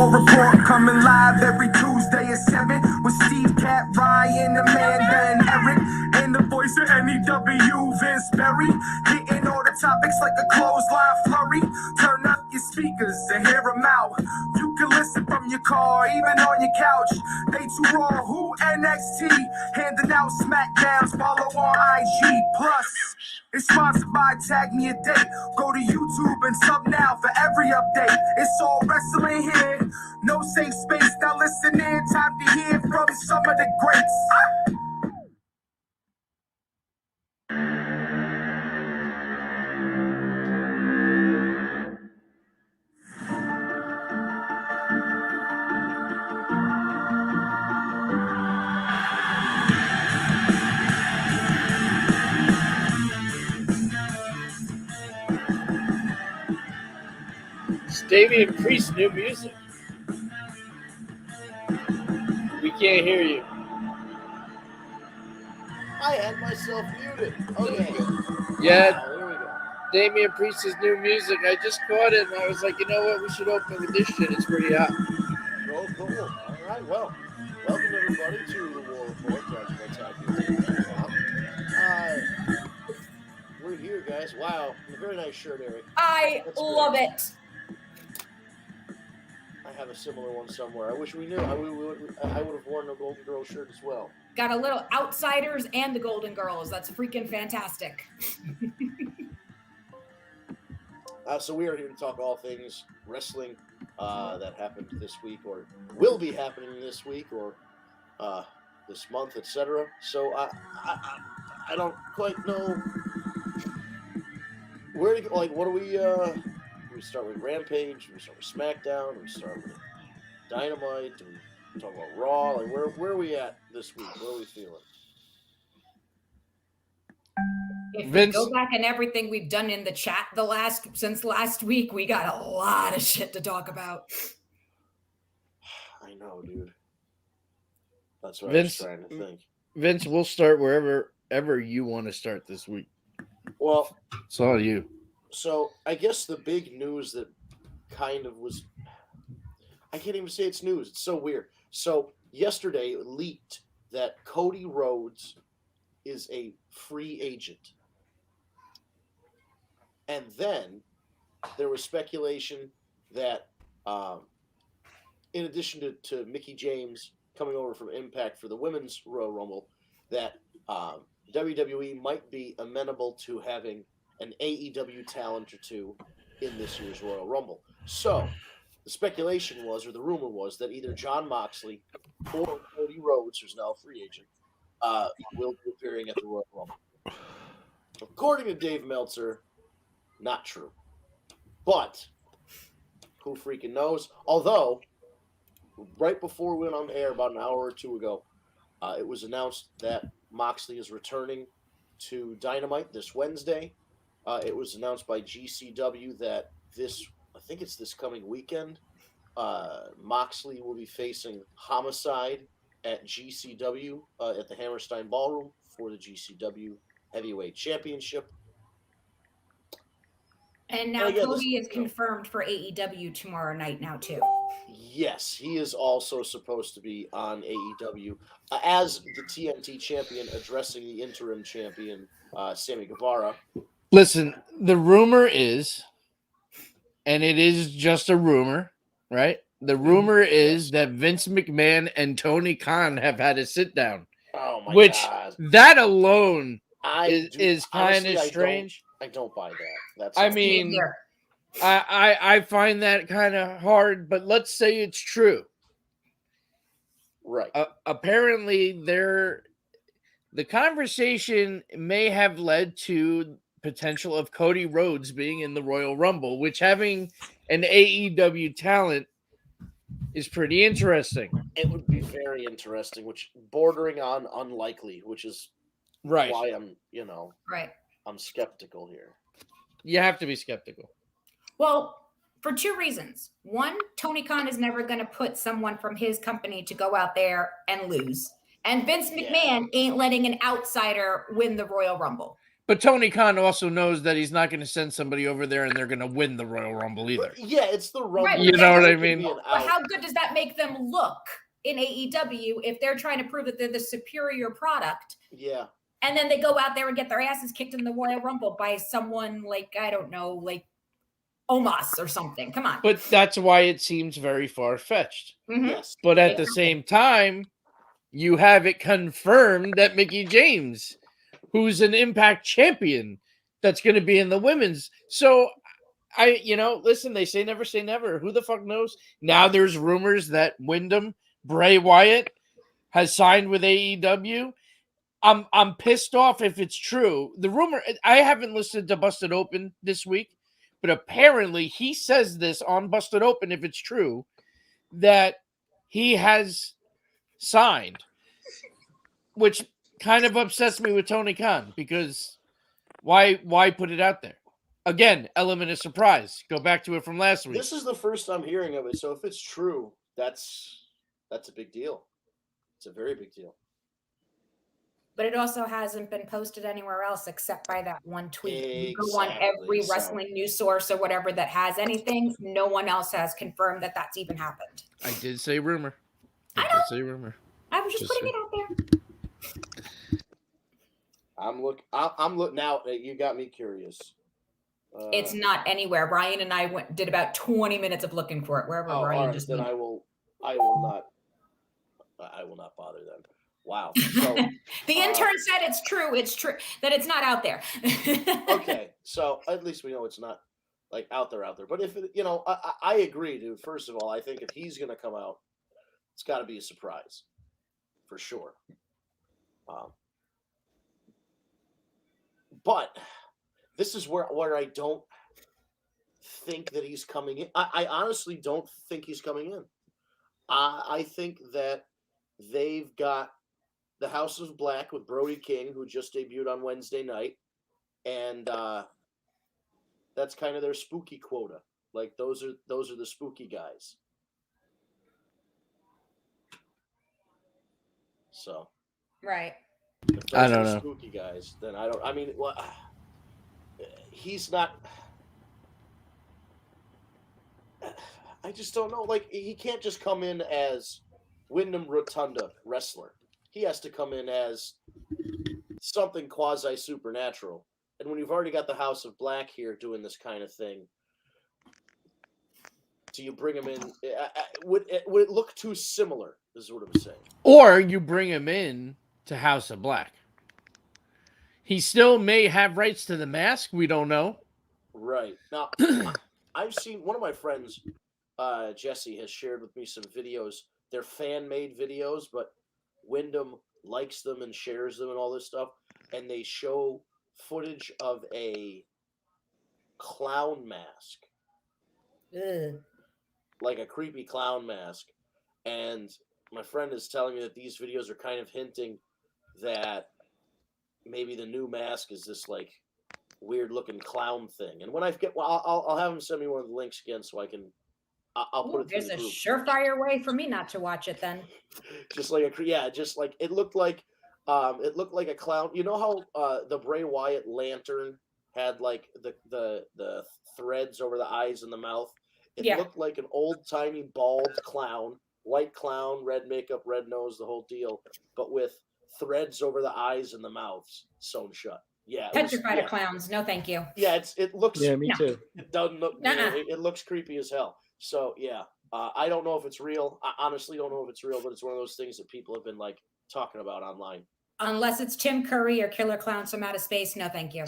Raw Report coming live every Tuesday at 7 with Steve, Cat, Ryan, Amanda, and Eric. And the voice of NEW, Vince Berry. Hitting all the topics like a clothesline flurry. Turn up your speakers and hear them out. You can listen from your car, even on your couch. They too raw, who NXT? Handing out SmackDowns, follow on IG. Plus, it's sponsored by Tag Me a Date. Go to YouTube and sub now for every update. It's all wrestling here. No safe space. Now listen in. Time to hear from some of the greats. Damian Priest, new music. We can't hear you. I had myself muted. Okay. Yeah, Wow, there we go. Damian Priest's new music. I just caught it and I was like, you know what? We should open with this shit. It's pretty hot. Oh, cool. All right. Well, welcome everybody to the War Report. We're here, guys. Wow, a very nice shirt, Eric. I love it. I have a similar one somewhere. I wish we knew. I would have worn a Golden Girl shirt as well. Got a little Outsiders and the Golden Girls. That's freaking fantastic. So we are here to talk all things wrestling that happened this week or will be happening this week or this month, etc. So I don't quite know where to go. Like, what do we start with Rampage? Do we start with SmackDown? Do we start with Dynamite? Do we talk about Raw? Like, where are we at this week? Where are we feeling? If Vince, we go back and everything we've done in the chat since last week, we got a lot of shit to talk about. I know, dude. That's what Vince, I was trying to think. Vince, we'll start wherever you want to start this week. Well, It's all you. so I guess the big news that kind of was, I can't even say it's news. It's so weird. So yesterday it leaked that Cody Rhodes is a free agent. And then there was speculation that in addition to Mickie James coming over from Impact for the Women's Royal Rumble, that WWE might be amenable to having an AEW talent or two in this year's Royal Rumble. So the speculation was, or the rumor was, that either Jon Moxley or Cody Rhodes, who's now a free agent, will be appearing at the Royal Rumble. According to Dave Meltzer, not true. But who freaking knows? Although, right before we went on the air about an hour or two ago, it was announced that Moxley is returning to Dynamite this Wednesday. It was announced by GCW that I think it's this coming weekend, Moxley will be facing Homicide at GCW at the Hammerstein Ballroom for the GCW Heavyweight Championship. And now Cody is confirmed for AEW tomorrow night now too. Yes, he is also supposed to be on AEW as the TNT champion, addressing the interim champion, Sammy Guevara. Listen, the rumor is, and it is just a rumor, right? The rumor is that Vince McMahon and Tony Khan have had a sit down. Oh my God. That alone is kind of strange. I don't buy that. I find that kind of hard, but let's say it's true. Right. Apparently, the conversation may have led to potential of Cody Rhodes being in the Royal Rumble, which having an AEW talent is pretty interesting. It would be very interesting, which bordering on unlikely, which is right why I'm skeptical here. You have to be skeptical. Well, for two reasons. One, Tony Khan is never going to put someone from his company to go out there and lose. And Vince McMahon ain't letting an outsider win the Royal Rumble. But Tony Khan also knows that he's not going to send somebody over there and they're going to win the Royal Rumble either. But yeah, it's the Rumble. Right, You know what I mean? But how good does that make them look in AEW if they're trying to prove that they're the superior product? Yeah. And then they go out there and get their asses kicked in the Royal Rumble by someone like, I don't know, like Omos or something. Come on. But that's why it seems very far-fetched. Mhm. Yes. But at the same time, you have it confirmed that Mickie James, who's an Impact champion, that's going to be in the women's. So listen, they say never. Who the fuck knows? Now there's rumors that Windham, Bray Wyatt has signed with AEW. I'm pissed off if it's true. The rumor, I haven't listened to Busted Open this week, but apparently he says this on Busted Open, if it's true, that he has signed, which kind of upsets me with Tony Khan, because why put it out there? Again, element of surprise. Go back to it from last week. This is the first I'm hearing of it, so if it's true, that's a big deal. It's a very big deal. But it also hasn't been posted anywhere else except by that one tweet. Exactly. You go on every wrestling news source or whatever that has anything. No one else has confirmed that that's even happened. I did say rumor. I know. did say rumor. I was just putting it out there. I'm look now. You got me curious. It's not anywhere. Ryan and I did about 20 minutes of looking for it. Wherever Ryan just then went. I will not bother them. Wow. So, the intern said it's true. It's true that it's not out there. Okay, so at least we know it's not like out there. But if it, I agree, dude. First of all, I think if he's gonna come out, it's got to be a surprise, for sure. But this is where I don't think that he's coming in. I honestly don't think he's coming in. I think that they've got the House of Black with Brody King, who just debuted on Wednesday night, and that's kind of their spooky quota. Like those are the spooky guys. So, right. If those I don't are know. spooky guys, then I don't. I mean, he's not. I just don't know. Like he can't just come in as Windham Rotunda wrestler. He has to come in as something quasi supernatural. And when you've already got the House of Black here doing this kind of thing, do you bring him in? Would it look too similar? Is what I'm saying. Or you bring him in to House of Black. He still may have rights to the mask. We don't know. Right. Now, I've seen one of my friends, Jesse, has shared with me some videos. They're fan-made videos, but Windham likes them and shares them and all this stuff. And they show footage of a clown mask. Ugh. Like a creepy clown mask. And my friend is telling me that these videos are kind of hinting that maybe the new mask is this like weird looking clown thing. And when I'll have him send me one of the links again so I can I'll put it through There's the a group. surefire way for me not to watch it then. just like it looked like a clown. You know how the Bray Wyatt lantern had like the threads over the eyes and the mouth? It looked like an old-timey bald clown, white clown, red makeup, red nose, the whole deal, but with threads over the eyes and the mouths sewn shut. Yeah, Petrified of clowns. No, thank you. Yeah, it looks. Yeah, me too. It doesn't look. It looks creepy as hell. So yeah, I don't know if it's real. I honestly don't know if it's real, but it's one of those things that people have been like talking about online. Unless it's Tim Curry or Killer Clowns from Outer Space, no, thank you.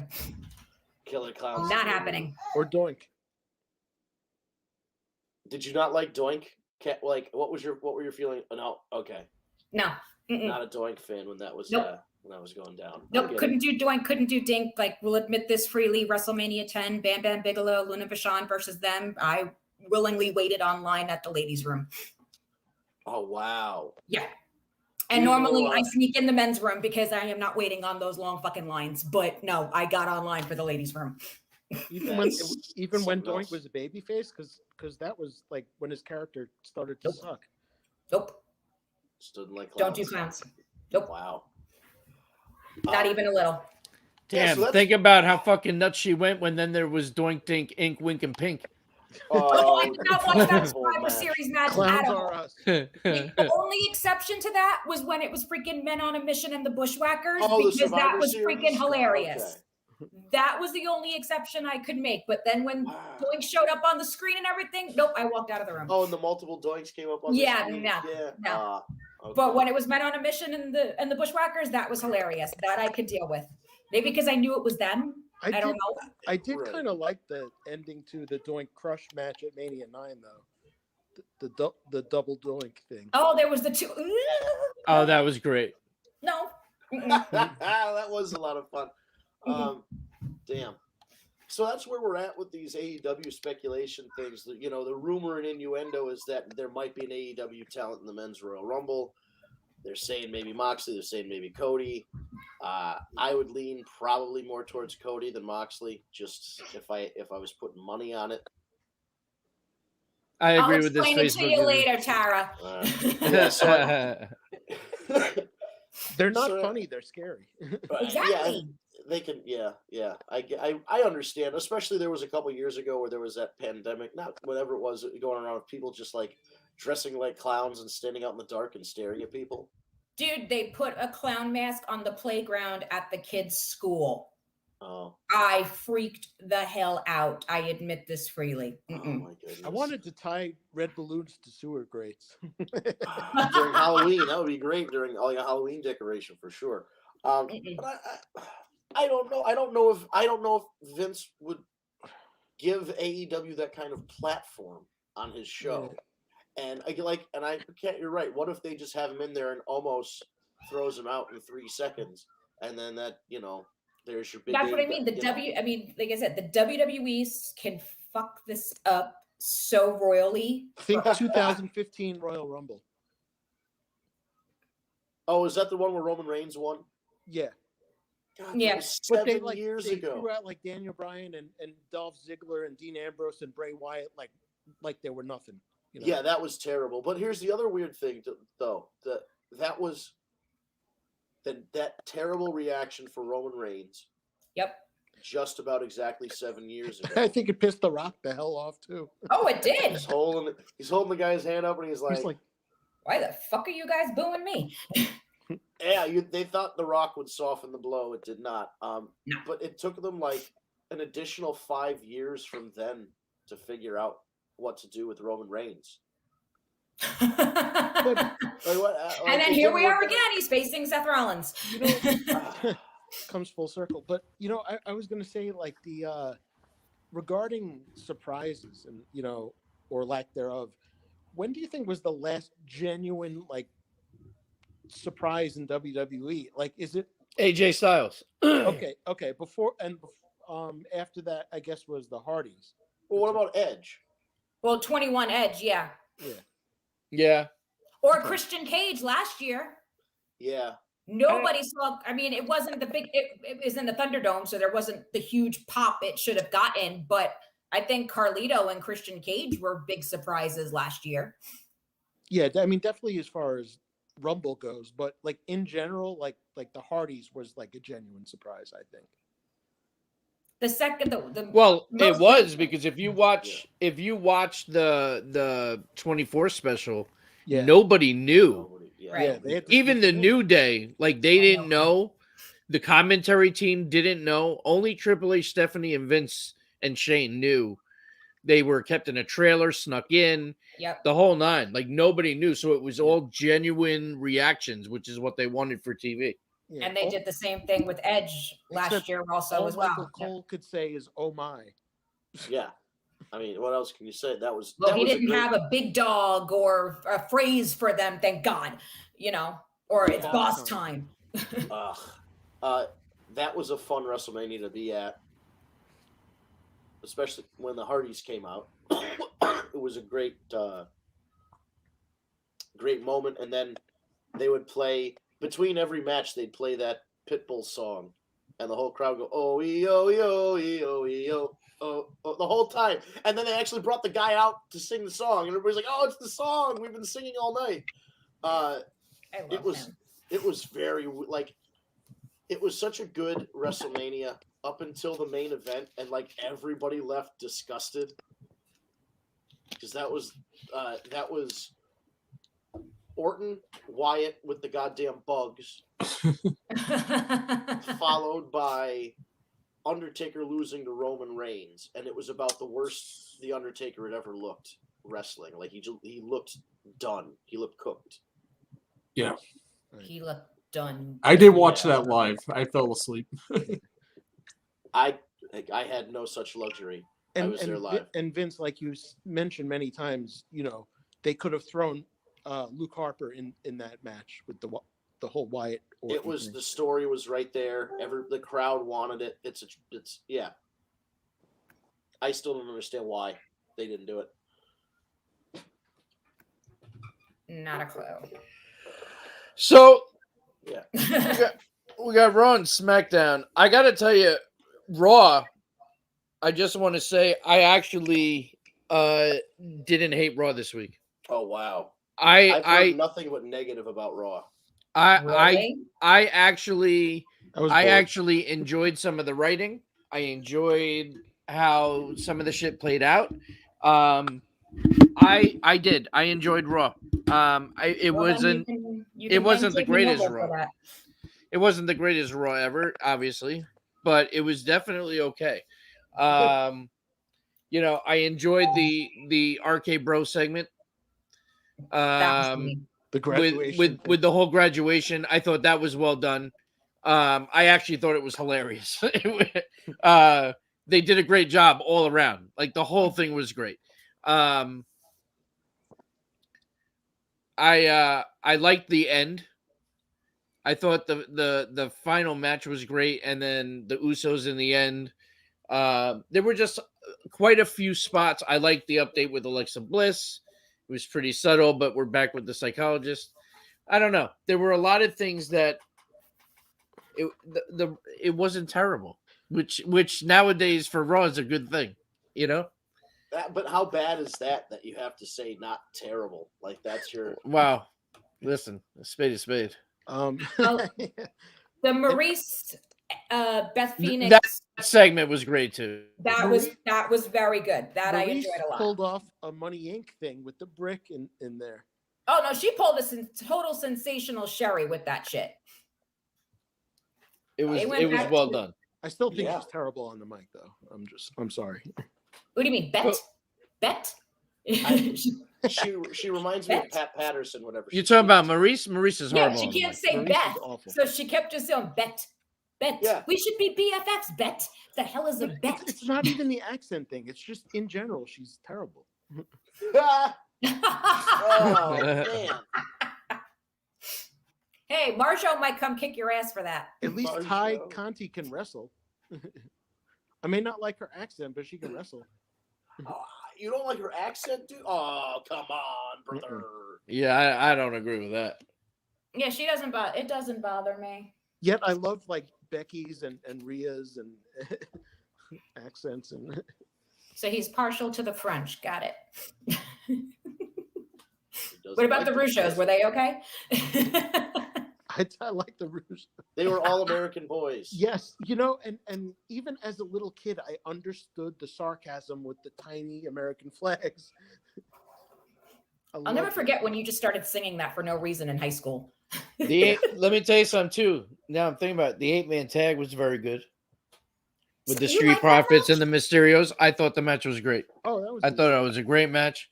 Killer Clowns. Not happening. Or Doink. Did you not like Doink? Like, what were your feeling? Oh, no, okay. No. Mm-mm. Not a Doink fan when that was when that was going down. Nope, couldn't do Doink, couldn't do Dink. Like, we'll admit this freely. WrestleMania 10, Bam Bam Bigelow, Luna Vachon versus them. I willingly waited online at the ladies' room. Oh wow. Yeah. And normally I sneak in the men's room because I am not waiting on those long fucking lines. But no, I got online for the ladies' room. Even when Doink was a babyface, because that was like when his character started to suck. Nope. Stood like clowns. Don't do clowns. Nope. Wow. Not even a little. Damn, that's- think about how fucking nuts she went when then there was Doink Dink Ink Wink and Pink. Oh, I did not watch that whole Survivor match. Series match Clowns at all. are us. The only exception to that was when it was freaking Men on a Mission and the Bushwhackers, Oh, the because that Survivor was Series? freaking hilarious. Okay. That was the only exception I could make. But then when Doink showed up on the screen and everything, nope, I walked out of the room. Oh, and the multiple doinks came up on Yeah, the screen? no, Yeah. no. Okay. But when it was Men on a Mission and the Bushwhackers, that was hilarious. That I could deal with. Maybe because I knew it was them. I don't know. I did Right. kind of like the ending to the Doink Crush match at Mania 9, though. The double Doink thing. Oh, there was the two. Oh, that was great. No. Mm-mm. That was a lot of fun. Damn. So that's where we're at with these AEW speculation things. You know, the rumor and innuendo is that there might be an AEW talent in the Men's Royal Rumble. They're saying maybe Moxley. They're saying maybe Cody. I would lean probably more towards Cody than Moxley, just if I was putting money on it. I agree I'll with this explain it to Facebook you image. later, Tara. Yeah, so They're not So- funny. They're scary. Exactly. they can. Yeah. I understand. Especially there was a couple years ago where there was that pandemic, not whatever it was, going around with people just like dressing like clowns and standing out in the dark and staring at people. Dude, they put a clown mask on the playground at the kids' school. Oh, I freaked the hell out. I admit this freely. oh Mm-mm. my goodness! I wanted to tie red balloons to sewer grates. during Halloween. That would be great during a Halloween decoration for sure. Mm-mm. But I don't know. I don't know if Vince would give AEW that kind of platform on his show. And you're right. What if they just have him in there and almost throws him out in 3 seconds, and then that there's your big. That's what I mean. Like I said, the WWE can fuck this up so royally. Think 2015 Royal Rumble. Oh, is that the one where Roman Reigns won? Yeah. God, that Yeah. was But 7 years they ago. threw out like Daniel Bryan and Dolph Ziggler and Dean Ambrose and Bray Wyatt like they were nothing. You know? Yeah, that was terrible. But here's the other weird thing, though. That was that terrible reaction for Roman Reigns. Yep. Just about exactly 7 years ago. I think it pissed The Rock the hell off too. Oh, it did. He's holding the guy's hand up, and he's like, Why the fuck are you guys booing me? "Yeah, they thought The Rock would soften the blow. It did not. No. But it took them like an additional 5 years from then to figure out what to do with Roman Reigns. And then here we are again. He's facing Seth Rollins. Comes full circle. But I was gonna say like the regarding surprises and or lack thereof, when do you think was the last genuine like surprise in WWE? Like, is it AJ Styles. okay? Before and after that, I guess was the Hardys. Well, what about Edge? Well, 21 Edge, yeah. Yeah. Or Christian Cage last year. Yeah. Nobody saw. I mean, it wasn't the big. It was in the Thunderdome, so there wasn't the huge pop it should have gotten. But I think Carlito and Christian Cage were big surprises last year. Yeah, I mean, definitely as far as Rumble goes, but like in general, like the Hardys was like a genuine surprise. I think. The second, Well, it most- was because if you watch the 24 special, Yeah. nobody knew. Nobody- yeah. Right. Yeah, they had to Even the sneak it in. New Day, like they didn't know. The commentary team didn't know. Only Triple H, Stephanie, and Vince and Shane knew. They were kept in a trailer, snuck in, Yep. the whole nine. Like nobody knew. So it was all genuine reactions, which is what they wanted for TV. Yeah. And they All- did the same thing with Edge last Except year, also all as well. Michael Cole could say is "Oh my." Yeah. I mean, what else can you say? That was. Well, that he was a didn't great- have a big dog or a phrase for them, thank God. Or it's Yeah. boss time. That was a fun WrestleMania to be at, especially when the Hardys came out. It was a great moment, and then they would play between every match. They'd play that Pitbull song, and the whole crowd go oh the whole time. And then they actually brought the guy out to sing the song, and everybody's like, "Oh, it's the song we've been singing all night." I love It was him. it was very like it was such a good WrestleMania up until the main event, and like everybody left disgusted because that was Orton, Wyatt with the goddamn bugs, followed by Undertaker losing to Roman Reigns, and it was about the worst the Undertaker had ever looked wrestling. Like he looked done. He looked cooked. Yeah. He looked done. I did watch that live. I fell asleep. I had no such luxury. I was there live. And Vince, like you mentioned many times, they could have thrown Luke Harper in that match with the whole Wyatt. It was the story was right there. The crowd wanted it. It's yeah. I still don't understand why they didn't do it. Not a clue. So Yeah. we got Raw and SmackDown. I got to tell you, Raw, I just want to say I actually didn't hate Raw this week. Oh, wow. I've heard nothing but negative about Raw. I actually enjoyed some of the writing. I enjoyed how some of the shit played out. I did. I enjoyed Raw. It wasn't the greatest Raw. It wasn't the greatest Raw ever, obviously, but it was definitely okay. I enjoyed the RK Bro segment. The graduation with the whole graduation, I thought that was well done. I actually thought it was hilarious. They did a great job all around. Like the whole thing was great. I liked the end. I thought the final match was great, and then the Usos in the end. There were just quite a few spots. I liked the update with Alexa Bliss. It was pretty subtle, but we're back with the psychologist. I don't know. There were a lot of things that it wasn't terrible, which nowadays for Raw is a good thing, But how bad is that you have to say not terrible? Like that's your wow. Listen, a spade is spade. The Maurice Beth Phoenix that segment was great too. That was very good. That Maurice I enjoyed a lot. Pulled off a Money Inc. thing with the brick in there. Oh no, she pulled a total sensational Sherry with that shit. It was well done. I still think she's terrible on the mic though. I'm sorry. What do you mean, Bet? She reminds me of Pat Patterson, whatever. You're talking about Maurice? Maurice is horrible. Yeah, she can't say Maurice Beth. So she kept just saying Bet. Yeah. We should be BFFs, Bet. The hell is a Bet? It's not even the accent thing. It's just in general, she's terrible. Oh man. Hey, Marjo might come kick your ass for that. At least Ty Conti can wrestle. I may not like her accent, but she can wrestle. You don't like her accent, dude? Oh, come on, brother. Yeah, I don't agree with that. Yeah, she doesn't bother. It doesn't bother me. Yet I love like Becky's and Rhea's and accents and. So he's partial to the French. Got it. What about the Rougeos? Were they okay? I like the Rouge. They were all American boys. Yes, and even as a little kid, I understood the sarcasm with the tiny American flags. I'll never forget when you just started singing that for no reason in high school. Let me tell you something too. Now I'm thinking about it. The 8-man tag was very good with the Street Profits and the Mysterios. I thought the match was great. Oh, that was. I thought it was a great match.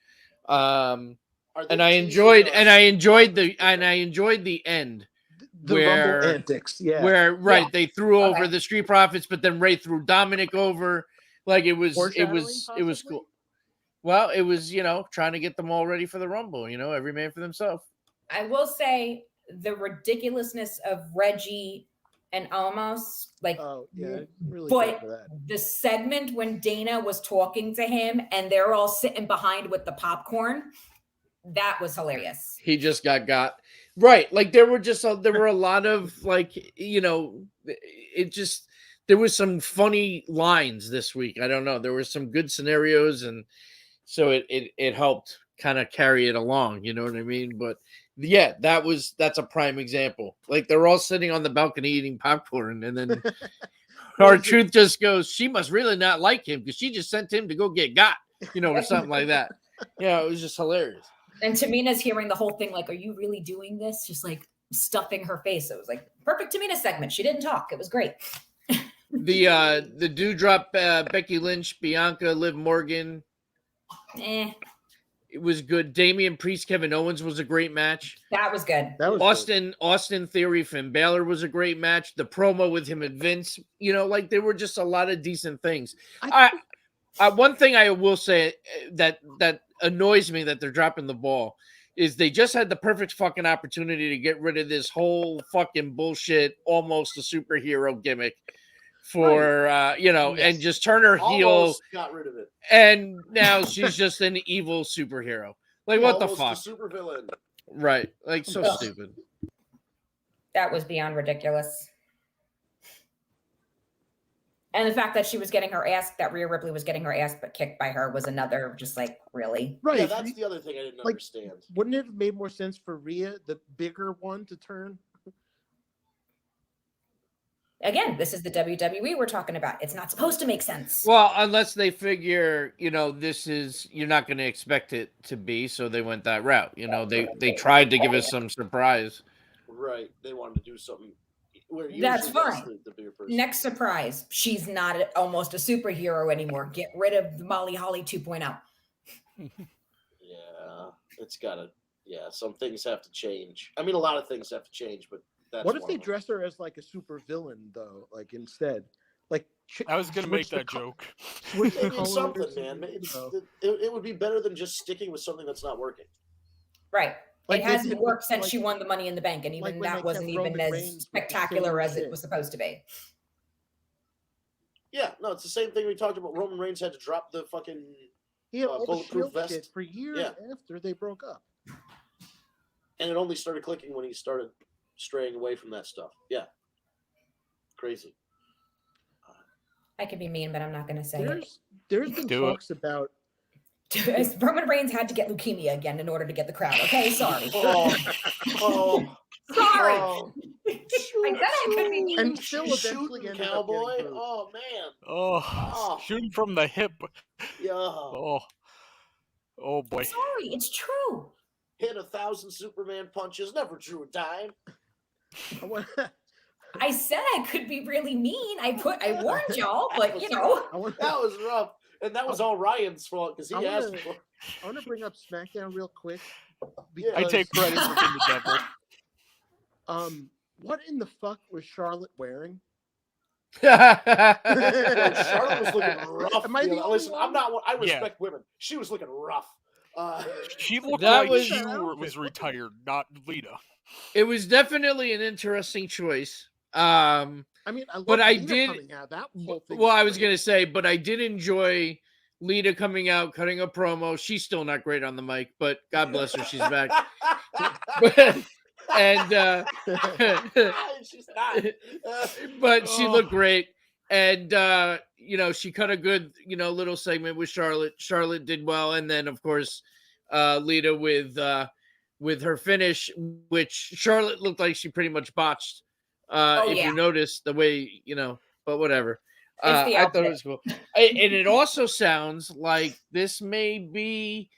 And And I enjoyed the end. The where Rumble antics, yeah. Where they threw over the Street Profits, but then Ray threw Dominic over. Like it was cool. Well, it was trying to get them all ready for the Rumble. Every man for themselves. I will say the ridiculousness of Reggie and Almost really. But the segment when Dana was talking to him and they're all sitting behind with the popcorn, that was hilarious. He just got right. Like there were a lot of there was some funny lines this week. I don't know. There were some good scenarios, and so it helped kind of carry it along. You know what I mean? But Yeah, that's a prime example. Like they're all sitting on the balcony eating popcorn, and then R-Truth just goes, "She must really not like him because she just sent him to go get got," or something like that. Yeah, it was just hilarious. And Tamina's hearing the whole thing, like, "Are you really doing this?" Just like stuffing her face. It was like perfect Tamina segment. She didn't talk. It was great. The Dewdrop, Becky Lynch, Bianca, Liv Morgan. It was good. Damian Priest, Kevin Owens was a great match. That was good. That was Austin Theory, Finn Balor was a great match. The promo with him and Vince, like there were just a lot of decent things. One thing I will say that annoys me that they're dropping the ball is they just had the perfect fucking opportunity to get rid of this whole fucking bullshit, almost a superhero gimmick for and just turn her heel. Almost got rid of it, and now she's just an evil superhero. Like what the fuck? Super villain, right? Like so stupid. That was beyond ridiculous. And the fact that she was getting her ass, that Rhea Ripley was getting her ass but kicked by her was another just like, really? Right. Yeah, that's the other thing I didn't understand. Wouldn't it have made more sense for Rhea, the bigger one, to turn? Again, this is the WWE we're talking about. It's not supposed to make sense. Well, unless they figure, this is, you're not going to expect it to be, so they went that route. They tried to give us some surprise. Right. They wanted to do something where that's fine. The bigger person. Next surprise. She's not almost a superhero anymore. Get rid of Molly Holly 2.0. Yeah, it's got to. Yeah, some things have to change. I mean, a lot of things have to change, but that's what if they dress her as like a super villain though? Like instead, like I was gonna make that joke. Maybe something, man. It would be better than just sticking with something that's not working. Right. Like it hasn't worked since she won the Money in the Bank, and even that wasn't even as spectacular as it was supposed to be. Yeah, no, it's the same thing we talked about. Roman Reigns had to drop the fucking bulletproof vest for years after they broke up, and it only started clicking when he started straying away from that stuff. Yeah, crazy. I could be mean, but I'm not going to say it. There's been talks about. Roman Reigns had to get leukemia again in order to get the crowd. Okay, sorry. Sorry. I said I could be mean. And still eventually ended Cowboy. Up oh man. Oh, shooting from the hip. Yeah. Oh boy. Sorry, it's true. Hit 1,000 Superman punches, never drew a dime. I said I could be really mean. I warned y'all, but that was rough. And that was all Ryan's fault because he asked for it. I want to bring up SmackDown real quick. I take credit for being the devil. What in the fuck was Charlotte wearing? Charlotte was looking rough. Am I the only listen, one? I'm not. I respect women. She was looking rough. She looked like she was retired, not Lita. It was definitely an interesting choice. I mean, but I Lita did. Coming out. That whole thing well, I was gonna say, but I did enjoy Lita coming out, cutting a promo. She's still not great on the mic, but God bless her, she's back. And she's not. But she looked great, and she cut a good little segment with Charlotte. Charlotte did well, and then of course Lita with her finish, which Charlotte looked like she pretty much botched. You notice the way, but whatever. I thought it was cool. And it also sounds like this may be,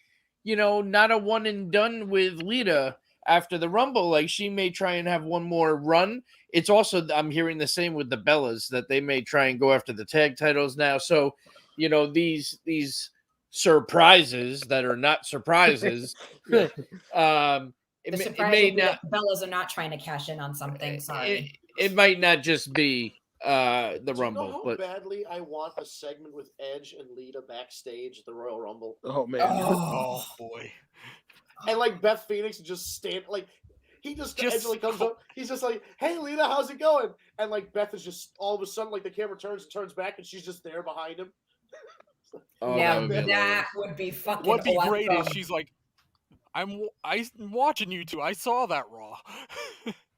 not a one and done with Lita after the Rumble. Like she may try and have one more run. It's also, I'm hearing the same with the Bellas, that they may try and go after the tag titles now. So, these surprises that are not surprises. The surprise may not. Bellas are not trying to cash in on something. Sorry. It might not just be the Rumble. You know how but badly I want a segment with Edge and Lita backstage at the Royal Rumble. Oh man. Oh boy. And like Beth Phoenix just stand like he just Edge like comes up. He's just like, "Hey Lita, how's it going?" And like Beth is just all of a sudden like the camera turns back and she's just there behind him. That would be fucking. What'd be great is she's like, I'm watching you two. I saw that Raw.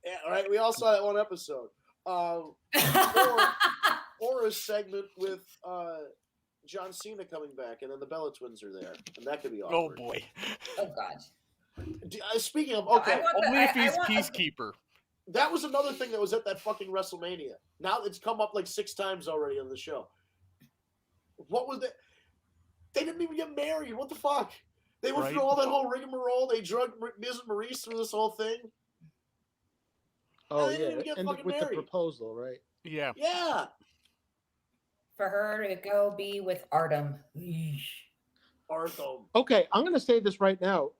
Yeah, right. We all saw that one episode. Or a segment with John Cena coming back, and then the Bella Twins are there, and that could be awkward. Oh boy. Oh god. Speaking of, I okay, want the- Only if I he's want a- peacekeeper. that was another thing that was at that fucking WrestleMania. Now it's come up like 6 times already on the show. What was that? They didn't even get married. What the fuck? They went Right. through all that whole rigmarole. They drug Miz and Maurice through this whole thing. Oh they didn't yeah, even get and fucking with married. the proposal, right? Yeah. Yeah. For her to go be with Artem. Eesh. Arthur. Okay, I'm gonna say this right now.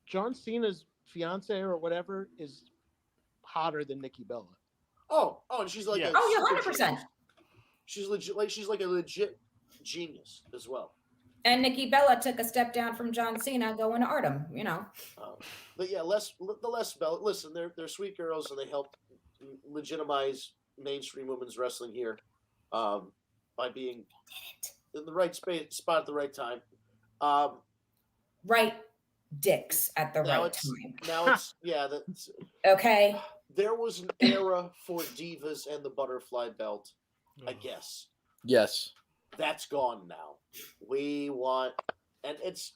John Cena's fiance or whatever is hotter than Nikki Bella. Oh, and she's like Yeah. a Oh, you're super 100%. genius. She's legit, like she's like a legit genius as well. And Nikki Bella took a step down from John Cena going to Artem, But yeah, the less Bella. Listen, they're sweet girls, and they help legitimize mainstream women's wrestling here, by being in the right spot at the right time. Right dicks at the Now right it's time. now it's yeah. That's, Okay. there was an era for divas and the butterfly belt, I guess. Yes. That's gone now. We want, and it's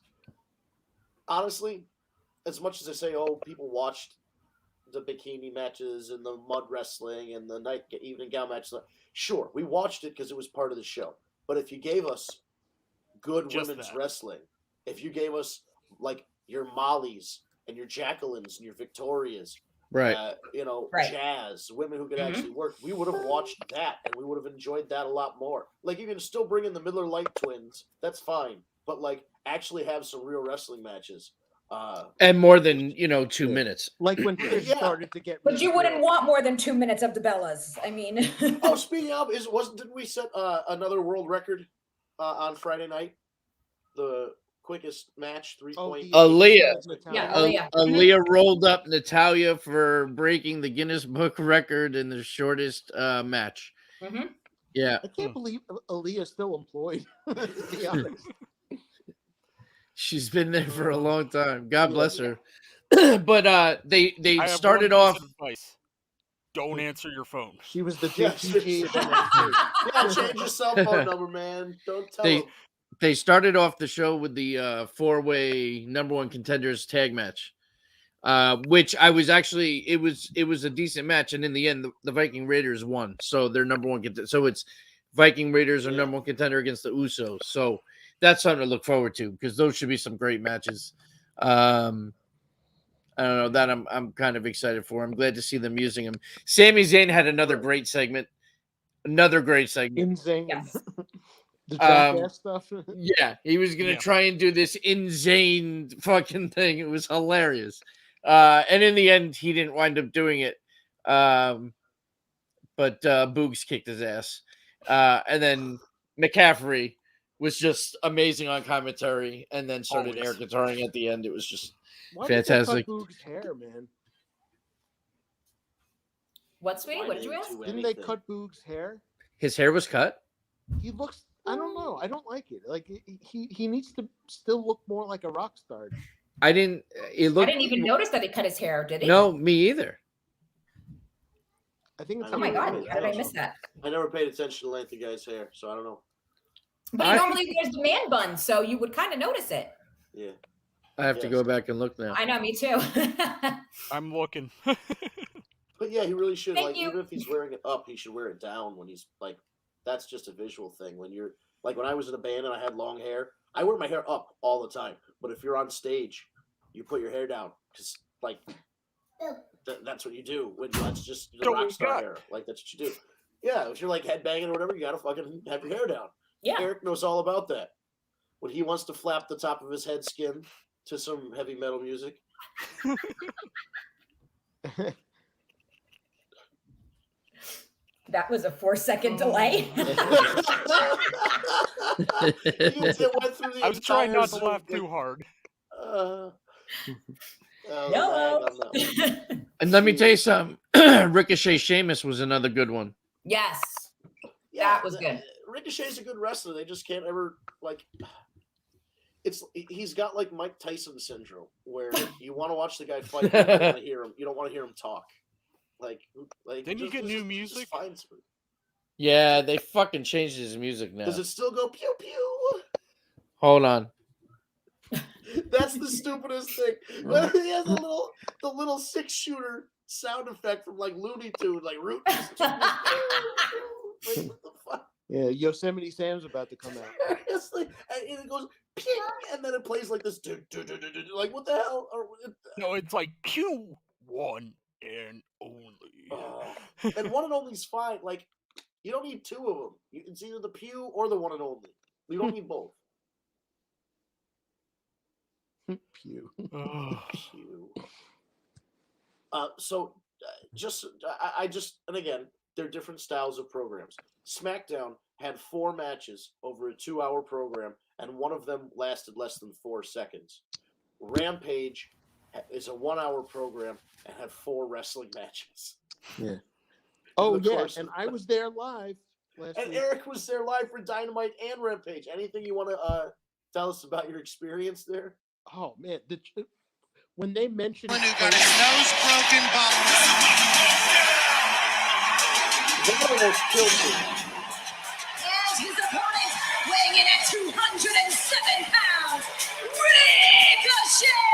honestly, as much as I say, oh, people watched the bikini matches and the mud wrestling and the evening gown matches. Sure, we watched it because it was part of the show. But if you gave us good Just women's that. wrestling, if you gave us like your Mollys and your Jacquelines and your Victorias, Right. Right. jazz, women who could Mhm. actually work, we would have watched that and we would have enjoyed that a lot more. Like, you can still bring in the Miller Lite twins, that's fine, but like actually have some real wrestling matches. And more than 2 minutes. Like when Trish Yeah. started to get. But you really wouldn't good. want more than 2 minutes of the Bellas. I mean, Oh, speaking of, didn't we set another world record on Friday night? The quickest match, 3 Oh, point. the- Aaliyah. Yeah, Al- Aaliyah. Aaliyah rolled up Natalia for breaking the Guinness Book record in the shortest match. Mhm. Yeah. I can't believe Aaliyah's still employed. To be honest. She's been there for a long time. God Yeah. bless her. But they I have started one off. piece of advice. Don't answer your phone. She was the Yeah, JTG. of Yeah, NXT. change your cell phone number, man. Don't tell They them. they started off the show with the 4-way number one contenders tag match, which I was actually it was a decent match, and in the end the Viking Raiders won, so they're number one contender. So it's Viking Raiders are Yeah. number one contender against the Usos, so that's something to look forward to because those should be some great matches. I don't know that I'm kind of excited for. I'm glad to see them using him. Sami Zayn had another great segment. Another great segment. Insane. Yes. The jackass stuff. Yeah, he was gonna Yeah. try and do this insane fucking thing. It was hilarious. And in the end, he didn't wind up doing it. But Boogs kicked his ass. And then McCaffrey was just amazing on commentary, and then started air Always. guitaring at the end. It was just Why fantastic. Did they cut Boog's hair, man? What, sweetie? Why What did you didn't ask? do Didn't they anything? cut Boog's hair? his hair was cut. He looks. I don't know. I don't like it. Like he needs to still look more like a rock star. I didn't. It I looked. didn't even notice that he cut his hair, did he? No, me either. I think it's. Oh my I god, don't how did I know. miss that? I never paid attention to the length of the guy's hair, so I don't know. But he normally wears the man bun, so you would kind of notice it. Yeah. I have to Yes. go back and look now. I know, me too. I'm looking. But yeah, he really should. Thank Like, you. even if he's wearing it up, he should wear it down when he's like. That's just a visual thing. When you're like, when I was in a band and I had long hair, I wear my hair up all the time. But if you're on stage, you put your hair down because like that's what you do. That's just the Don't rock look star gut. hair. Like that's what you do. Yeah, if you're like headbanging or whatever, you gotta fucking have your hair down. Yeah. Eric knows all about that. When he wants to flap the top of his head skin to some heavy metal music. That was a 4-second delay. You just went through the I was trying entire not to Zoom laugh thing. too hard. Hello. And let me tell you something. Ricochet Sheamus was another good one. Yes. Yeah, That was good. Ricochet's a good wrestler. They just can't ever like. He's got like Mike Tyson syndrome, where you want to watch the guy fight, you don't want to hear him. You don't want to hear him talk. Like Didn't you get new music? Yeah, they fucking changed his music now. Does it still go pew pew? Hold on. That's the stupidest thing. But he has the little 6-shooter sound effect from like Looney Tunes, like root. Like, what the fuck? Yeah, Yosemite Sam's about to come out. Seriously, and it goes ping, and then it plays like this. Like what the hell? No, it's like pew, one and only. And one and only's fine. Like you don't need 2 of them. It's either the pew or the one and only. You don't need both. Pew. Pew. I just, and again, they're different styles of programs. SmackDown had 4 matches over a 2-hour program, and one of them lasted less than 4 seconds. Rampage is a 1-hour program and had 4 wrestling matches. Yeah. Oh, Of yeah, course. and I was there live last And week. Eric was there live for Dynamite and Rampage. Anything you want to tell us about your experience there? Oh, man. When they mentioned... Who got his nose broken by... They almost killed me. And his opponent, weighing in at 207 pounds, Ricochet!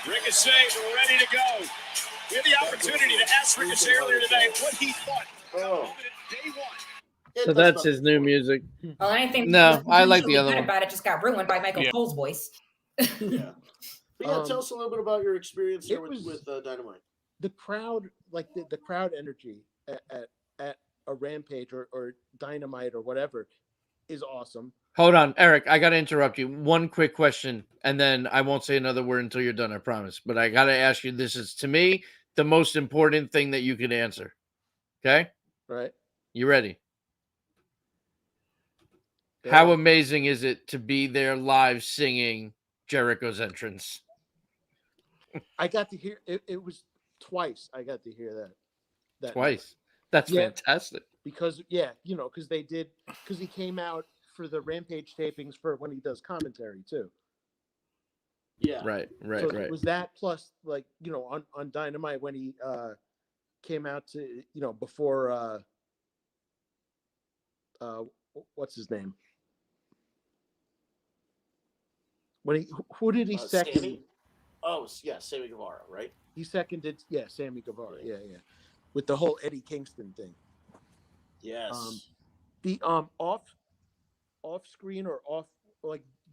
Ricochet, we're ready to go. We had the opportunity to ask Ricochet earlier today what he thought Oh. day one. So that's his new music. Well, anything No, I like the really other good one. about it just got ruined by Michael Yeah. Cole's voice. Yeah. But yeah, tell us a little bit about your experience here with Dynamite. The crowd, like the crowd energy at a Rampage or Dynamite or whatever is awesome. Hold on, Eric. I got to interrupt you. One quick question, and then I won't say another word until you're done, I promise. But I got to ask you, this is, to me, the most important thing that you can answer. Okay? Right. You ready? Yeah. How amazing is it to be there live singing Jericho's entrance? I got to hear it was twice. I got to hear that Twice. That's Yeah. fantastic. because because he came out for the Rampage tapings for when he does commentary too. Yeah. Right. So it was that plus on Dynamite when he came out to before what's his name? When who did he second? Sammy? Oh, yeah, Sammy Guevara, right? He seconded, Sammy Guevara, yeah, with the whole Eddie Kingston thing. Yes. The off screen or off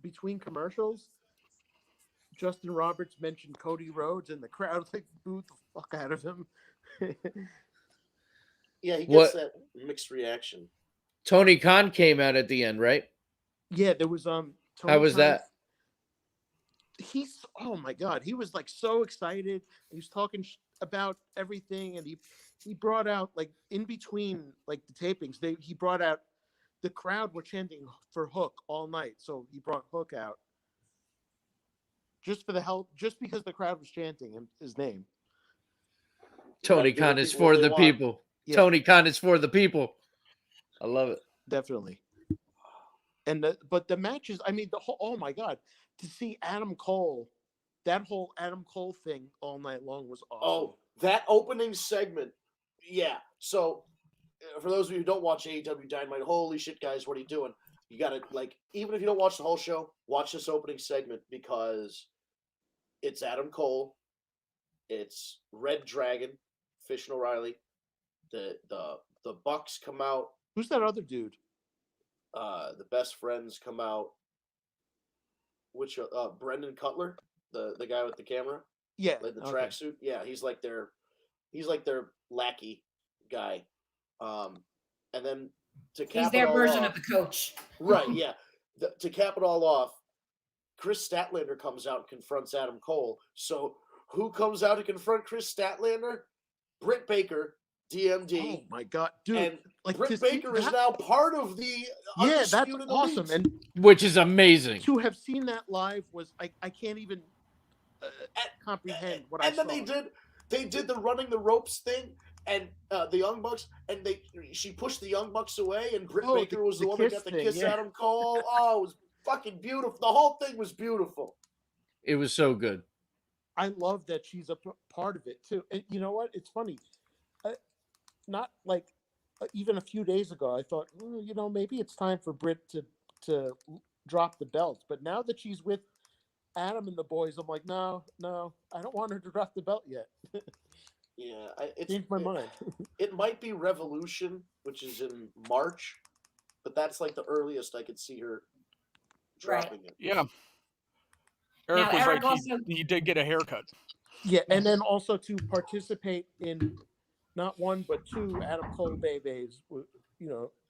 between commercials, Justin Roberts mentioned Cody Rhodes, and the crowd booed the fuck out of him. Yeah, he gets that mixed reaction. Tony Khan came out at the end, right? Yeah, there was How was that? Oh my god, he was so excited. He was talking about everything, and he brought out in between the tapings. He brought out the crowd were chanting for Hook all night, so he brought Hook out just because the crowd was chanting his name. Tony Khan is for the people. Yeah. Tony Khan is for the people. I love it. Definitely. And but the matches, I mean, oh my god, to see Adam Cole, that whole Adam Cole thing all night long was awesome. Oh, that opening segment. Yeah. So for those of you who don't watch AEW Dynamite, holy shit, guys, what are you doing? You got to, even if you don't watch the whole show, watch this opening segment because it's Adam Cole. It's Red Dragon, Fish and O'Reilly. The Bucks come out. Who's that other dude? The Best Friends come out. Which Brendan Cutler, the guy with the camera, the tracksuit. Yeah, he's like their lackey guy. And then to cap He's their it all version off, of the coach. right? Yeah. To cap it all off, Chris Statlander comes out and confronts Adam Cole. So who comes out to confront Chris Statlander? Britt Baker, DMD. Oh my god, dude! And Britt to Baker is now part of the that's Undisputed awesome, Elite. and Which is amazing. to have seen that live was I can't even comprehend what I saw. And then they did the running the ropes thing, and the Young Bucks, and she pushed the Young Bucks away, and Britt Baker was the one that got the kiss Adam Cole. Oh, it was fucking beautiful. The whole thing was beautiful. It was so good. I love that she's a part of it too. And you know what? It's funny. Not even a few days ago, I thought, maybe it's time for Britt to drop the belts. But now that she's with Adam and the boys, I'm like, no, I don't want her to drop the belt yet. Yeah, Changed my mind. It might be Revolution, which is in March, but that's like the earliest I could see her dropping it. Yeah. Eric Now, was Eric right. also He did get a haircut. Yeah, and then also to participate in not one but two Adam Cole Babies,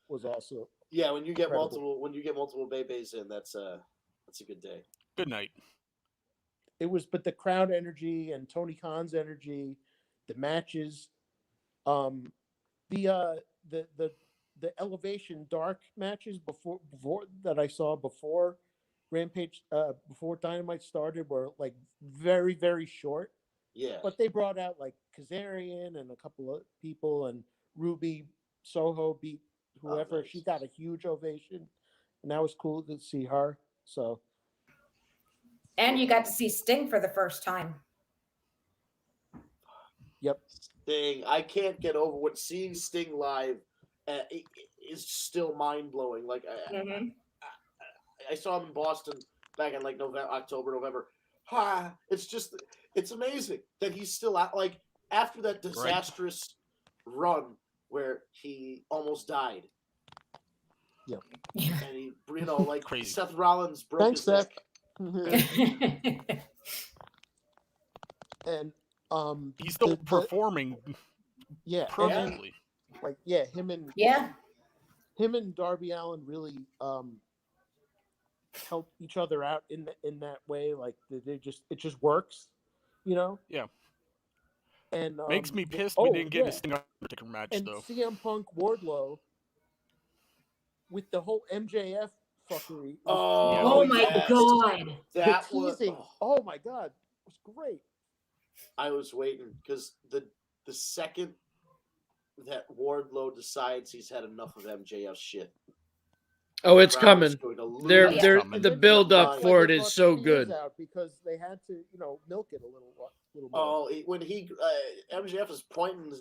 was also Yeah, when you get incredible. multiple Bebes in, that's a good day. Good night. It was, but the crowd energy and Tony Khan's energy, the matches, the Elevation Dark matches before that I saw before Rampage, before Dynamite started, were like very, very short. Yeah. But they brought out like Kazarian and a couple of people, and Ruby Soho beat whoever. Nice. She got a huge ovation, and that was cool to see her. So, and you got to see Sting for the first time. yep. Sting, I can't get over what seeing Sting live is still mind blowing. Like I saw him in Boston back in like October, November. It's amazing that he's still out. Like after that disastrous run where he almost died. Yep. And he, like Crazy. Seth Rollins broke his Thanks, neck. And he's still performing. Yeah, perfectly. Him and Darby Allin really help each other out in that way. Like it just works, Yeah. And makes me pissed we didn't get a Sting Undertaker match and though. CM Punk Wardlow with the whole MJF fuckery. Oh my god! That the teasing. Oh my god, it was great. I was waiting because the second that Wardlow decides he's had enough of MJF shit. Oh, it's coming. They're the build up for it is so good. Out because they had to, milk it a little more. Oh, when MJF is putting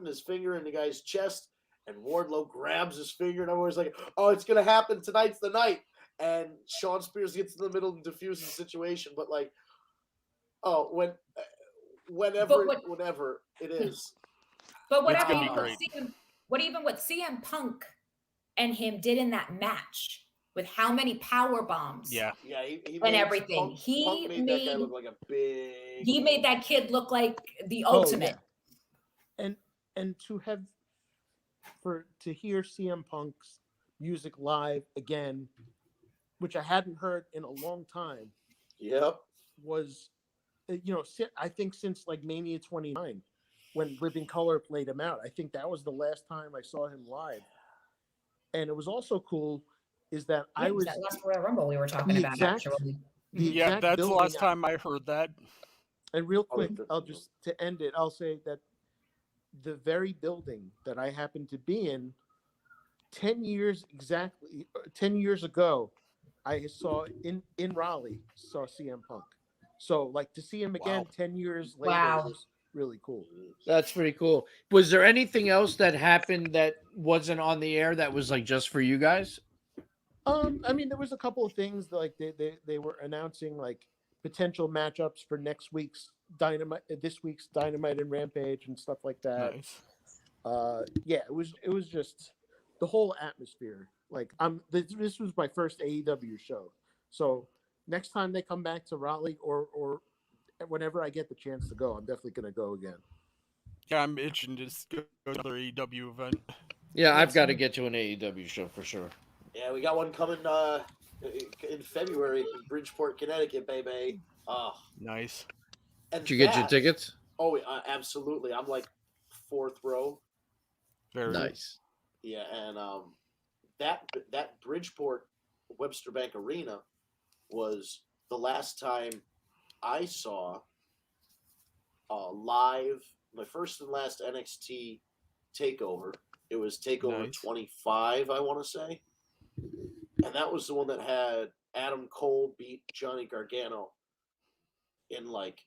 his finger in the guy's chest, and Wardlow grabs his finger, and everyone's like, "Oh, it's gonna happen. Tonight's the night." And Shawn Spears gets in the middle and diffuses the situation. But like, whenever it is. But what CM Punk and him did in that match with how many power bombs, he and everything, Punk made that guy look like a big. He made that kid look like the ultimate. Yeah. And to hear CM Punk's music live again, which I hadn't heard in a long time. Yep. Was, I think since like Mania 29, when Living Color played him out. I think that was the last time I saw him live. And it was also cool is that I was that last Royal Rumble we were talking about. Actually, that's the last time I heard that. And real quick, to end it, I'll say that the very building that I happened to be in 10 years ago, I saw in Raleigh, saw CM Punk. So like to see him again 10 years later was really cool. That's pretty cool. Was there anything else that happened that wasn't on the air that was like just for you guys? I mean, there was a couple of things like they were announcing like potential matchups for this week's Dynamite and Rampage and stuff like that. Nice. It was just the whole atmosphere. Like this was my first AEW show. So next time they come back to Raleigh or whenever I get the chance to go, I'm definitely going to go again. Yeah, I'm itching to go to another AEW event. Yeah, I've got to get to an AEW show for sure. Yeah, we got one coming in February in Bridgeport, Connecticut, baby. Oh, nice. Did you get your tickets? Oh, absolutely. I'm like fourth row. Very nice. Yeah, and that Bridgeport Webster Bank Arena was the last time I saw live my first and last NXT takeover. It was takeover 25, I want to say. And that was the one that had Adam Cole beat Johnny Gargano in like,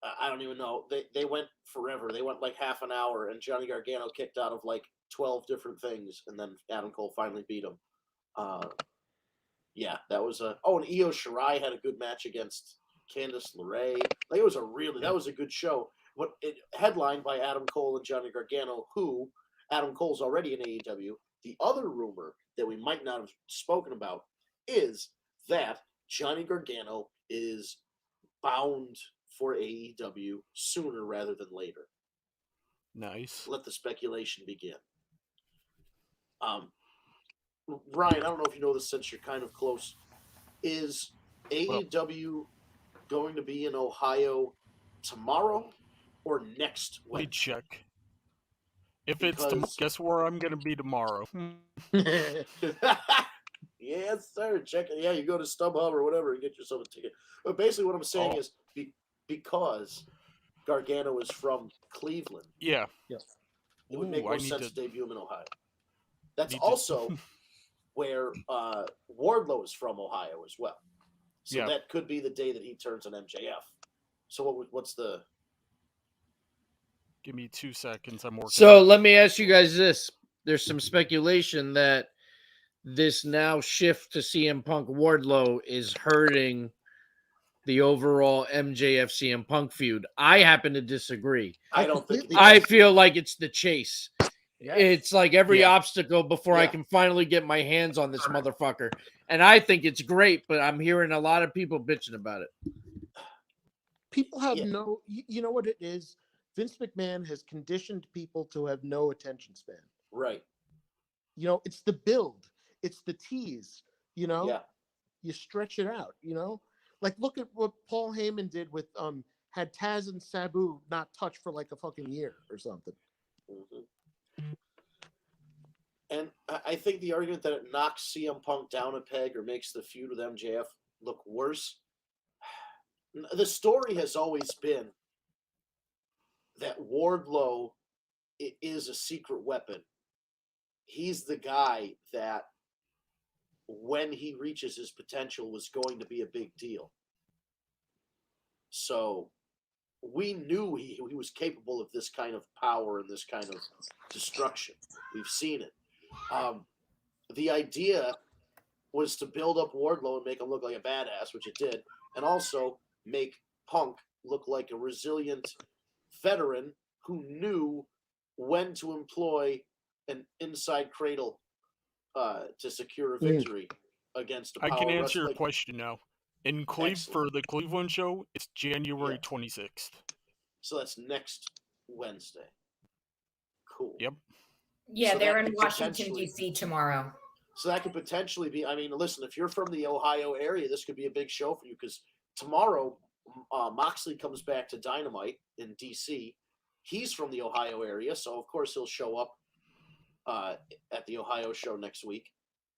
I don't even know. They went forever. They went like half an hour, and Johnny Gargano kicked out of like 12 different things, and then Adam Cole finally beat him. Yeah, that was a. Oh, and Io Shirai had a good match against Candice LeRae. Like, it was that was a good show. What it headlined by Adam Cole and Johnny Gargano, who Adam Cole's already in AEW. The other rumor that we might not have spoken about is that Johnny Gargano is bound for AEW sooner rather than later. Nice. Let the speculation begin. Ryan, I don't know if you know this since you're kind of close. Is AEW going to be in Ohio tomorrow or next Let me Wednesday? check. If it's tomorrow, guess where I'm going to be tomorrow? Yes, sir. Check it. Yeah, you go to StubHub or whatever and get yourself a ticket. But basically, what I'm saying is because Gargano is from Cleveland, Yeah. Yes. it would make Ooh, more I need sense to- to debut him in Ohio. That's need to- also where Wardlow is from Ohio as well. So Yeah. that could be the day that he turns on MJF. So what's the... Give me 2 seconds. I'm working. So let me ask you guys this. There's some speculation that this now shift to CM Punk Wardlow is hurting the overall MJF CM Punk feud. I happen to disagree. I don't think... I feel like it's the chase. Yes. It's like every Yeah. obstacle before I Yeah. can finally get my hands on this motherfucker. And I think it's great, but I'm hearing a lot of people bitching about it. People have Yeah. no, you know what it is? Vince McMahon has conditioned people to have no attention span. Right. You know, it's the build, it's the tease, you know? Yeah. You stretch it out, you know? Like, look at what Paul Heyman did with, had Taz and Sabu not touch for like a fucking year or something. Mm-hmm. And I think the argument that it knocks CM Punk down a peg or makes the feud with MJF look worse, the story has always been that Wardlow is a secret weapon. He's the guy that, when he reaches his potential, was going to be a big deal. So we knew he was capable of this kind of power and this kind of destruction. We've seen it. The idea was to build up Wardlow and make him look like a badass, which it did, and also make Punk look like a resilient veteran who knew when to employ an inside cradle to secure a victory against a I power can answer wrestler. your question now. In for the Cleveland show, it's January 26th. So that's next Wednesday. Cool. Yep. Yeah, So they're that in could Washington, potentially- D.C. tomorrow. So that could potentially be, I mean, listen, if you're from the Ohio area, this could be a big show for you because tomorrow Moxley comes back to Dynamite in D.C. He's from the Ohio area, so of course he'll show up at the Ohio show next week.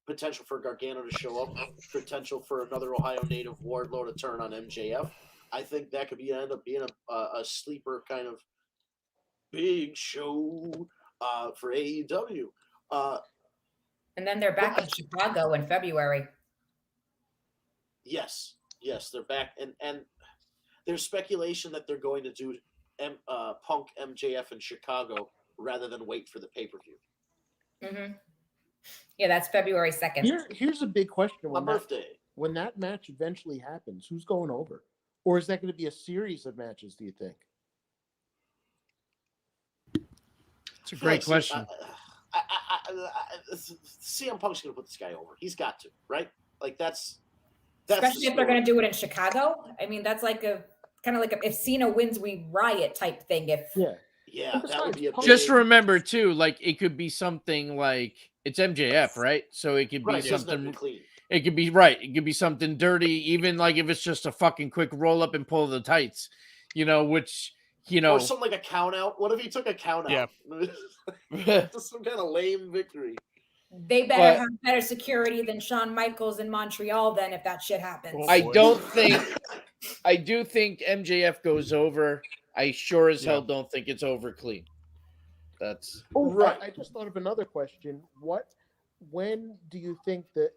Potential for Gargano to show up. Potential for another Ohio native Wardlow to turn on MJF. I think that could end up being a sleeper kind of big show for AEW. And then they're back in Chicago in February. Yes, they're back, and there's speculation that they're going to do Punk MJF in Chicago rather than wait for the pay-per-view. Mm-hmm. Yeah, that's February 2nd. Here's a big question. My birthday. When that match eventually happens, who's going over? Or is that going to be a series of matches, do you think? It's a great question. CM Punk's going to put this guy over. He's got to, right? Like that's Especially if they're going to do it in Chicago. I mean, that's like a kind of like if Cena wins, we riot type thing. Yeah, that would be a just remember too, like it could be something like it's MJF, right? So it could be something clean. It could be right. It could be something dirty, even like if it's just a fucking quick roll up and pull the tights, which or something like a count out. What if he took a count out? Yeah. Just some kind of lame victory. They better have better security than Shawn Michaels in Montreal then if that shit happens. I do think MJF goes over. I sure as hell don't think it's over clean. That's right. I just thought of another question. When do you think that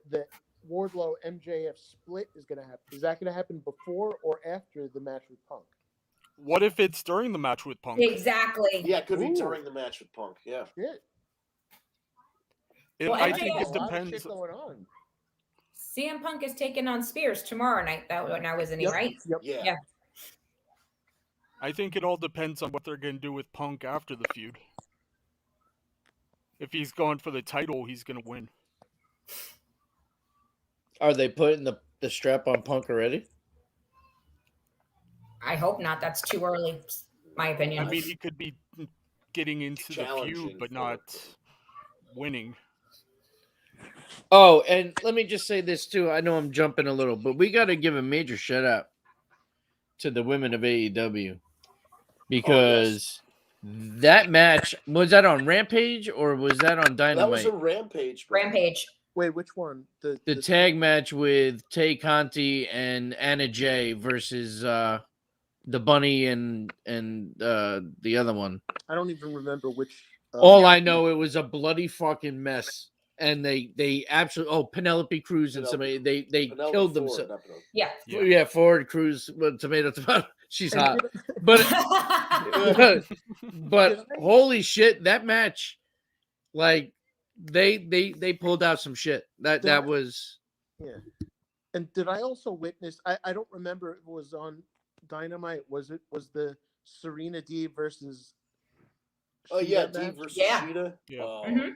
Wardlow MJF split is going to happen? Is that going to happen before or after the match with Punk? What if it's during the match with Punk? Exactly. Yeah, it could be during the match with Punk. Yeah. Shit. I think it depends. Going on. CM Punk is taking on Spears tomorrow night, though. Now, isn't he, right? Yep. Yeah. I think it all depends on what they're going to do with Punk after the feud. If he's going for the title, he's going to win. Are they putting the strap on Punk already? I hope not. That's too early, my opinion. I mean, he could be getting into the feud, Challenging but for not it. winning. Oh, and let me just say this too. I know I'm jumping a little, but we got to give a major shout out to the women of AEW because that match, was that on Rampage or was that on Dynamite? That was a Rampage. bro. Rampage. Wait, which one? The tag match with Tay Conti and Anna Jay versus the Bunny and the other one. I don't even remember which. All I know, it was a bloody fucking mess, and they absolutely Penelope Cruz and somebody they Penelope killed Ford, themselves. not Penelope. Yeah. Yeah, Ford Cruz, tomato. She's hot, but but holy shit, that match, like they pulled out some shit. That was Yeah. And did I also witness? I don't remember if it was on Dynamite. Was the Serena D versus? Oh yeah, Shida D match? versus Yeah. Shida. Yeah. Mhm.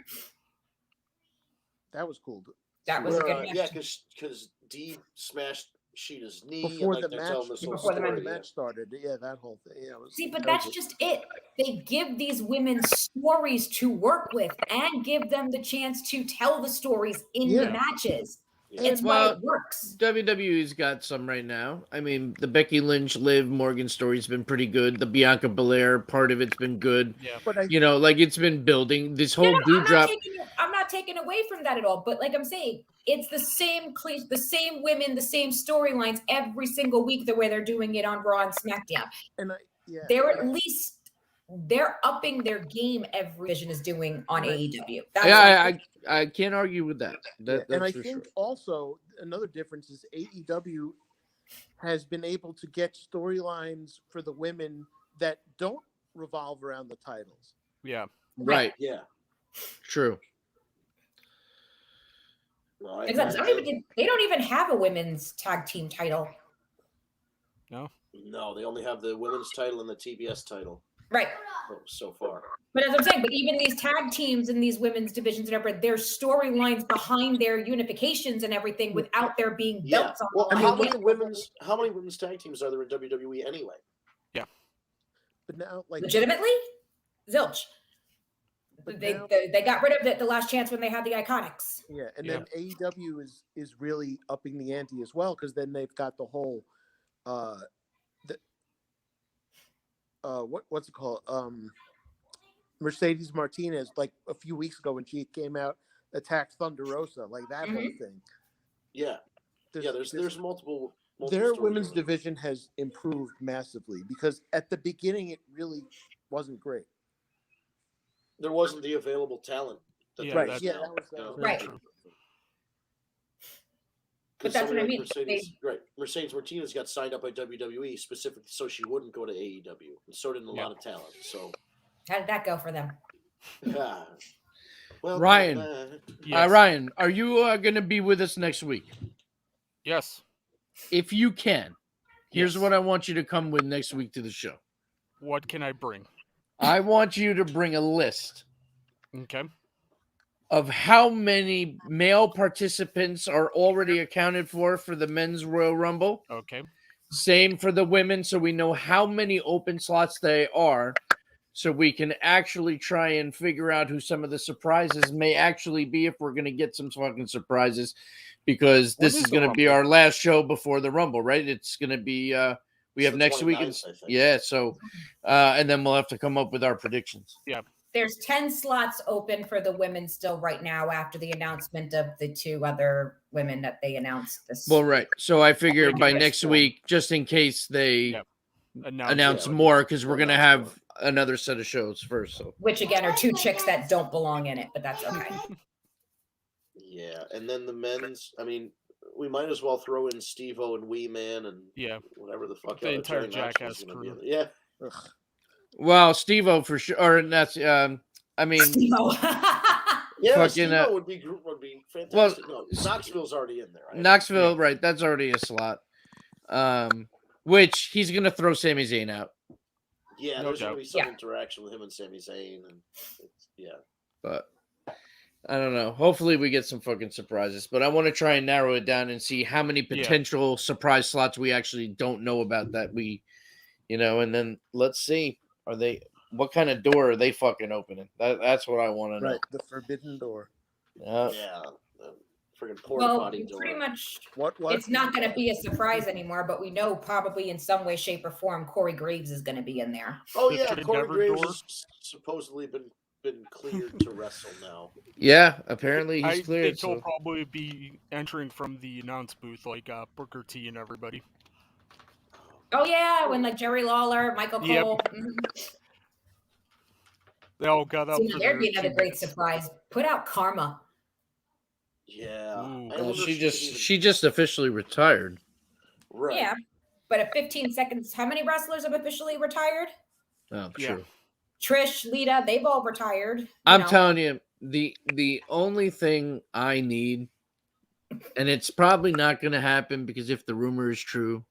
That was cool. That was a Where, good match. yeah, because D smashed Shida's knee Before and the they're match, telling this whole before the story. match started, yeah, that whole thing. Yeah, it was, See, but that was that's just it. They give these women stories to work with and give them the chance to tell the stories in the Yeah. matches. Yeah. It's why it works. WWE's got some right now. I mean, the Becky Lynch, Liv Morgan story's been pretty good. The Bianca Belair part of it's been good. Yeah. But I, Like it's been building. This whole I'm dewdrop. not taking away from that at all. But like I'm saying, it's the same women, the same storylines every single week the way they're doing it on Raw and SmackDown. and yeah, They're upping their game every division is doing on AEW. I can't argue with that. yeah. And I for think sure. also another difference is AEW has been able to get storylines for the women that don't revolve around the titles. Yeah. Right. Yeah. True. No, Exactly. They don't even have a women's tag team title. No, they only have the women's title and the TBS title Right. so far. But as I'm saying, but even these tag teams and these women's divisions and everything, there's storylines behind their unifications and everything without there being Yeah. belts on Well, the how line. many women's tag teams are there in WWE anyway? But now, like, Legitimately? Zilch. But They now- got rid of it the last chance when they had the Iconics. yeah, and Yeah. then AEW is really upping the ante as well because then they've got the whole, what's it called? Mercedes Martinez, like a few weeks ago when she came out, attacked Thunder Rosa, like that whole thing. Yeah. There's multiple their stories women's going on. division has improved massively because at the beginning it really wasn't great. There wasn't the available talent. Yeah, Right, that's- yeah, now, that was you know. Right. True. But 'Cause that's what I somebody mean. like Mercedes Martinez got signed up by WWE specifically so she wouldn't go to AEW, and so did a lot of talent. So, How did that go for them? well, Ryan. Yes. Ryan, are you going to be with us next week? Yes. If you can, here's Yes. what I want you to come with next week to the show. What can I bring? I want you to bring a list Okay. of how many male participants are already accounted for the men's Royal Rumble. Okay. Same for the women, so we know how many open slots they are, so we can actually try and figure out who some of the surprises may actually be if we're going to get some fucking surprises, because When this is is the going to be Rumble? our last show before the Rumble, right? It's going to be we have the next week, 29th, I think. yeah. So and then we'll have to come up with our predictions. There's 10 slots open for the women still right now after the announcement of the two other women that they announced this. Well, right. So I figure Maybe by next next one. week, just in case they Yep. announce Yeah, more, because we're they'll gonna announce have another set of shows first. So Which again are two chicks that don't belong in it, but that's okay. Yeah, and then the men's. I mean, we might as well throw in Steve-O and Wee Man and Yeah. whatever the fuck The other entire Johnny Knoxville's Jackass gonna be crew. in it. Yeah, Ugh. well, Steve-O for sure, or that's I mean, Steve-O. yeah, Fucking, Steve-O would be fantastic. well, no, Knoxville's already in there. Right? Knoxville, right? That's already a slot. Which he's gonna throw Sami Zayn out. Yeah, No there's doubt. gonna be some interaction with him and Sami Zayn, and But I don't know. Hopefully we get some fucking surprises. But I want to try and narrow it down and see how many potential surprise slots we actually don't know about that we, and then let's see. What kind of door are they fucking opening? That's what I want to know. Right, the forbidden door. yeah, friggin' porta potty door. Pretty much. What? It's not going to be a surprise anymore, but we know probably in some way, shape, or form, Corey Graves is going to be in there. Oh The yeah, Corey Endeavor Graves door. has supposedly been cleared to wrestle now. Yeah, apparently I he's cleared. think he'll So. probably be entering from the announce booth like Booker T and everybody. Oh yeah, when like Jerry Lawler, Michael Yep. Cole. They all got up. See, for there'd their be another 2 great minutes. surprise. Put out Karma. Yeah, Ooh. I wonder if She just officially retired. right. Yeah, but at 15 seconds, how many wrestlers have officially retired? Oh, Yeah. true. Trish, Lita, they've all retired. I'm telling you, the only thing I need, and it's probably not going to happen because if the rumor is true,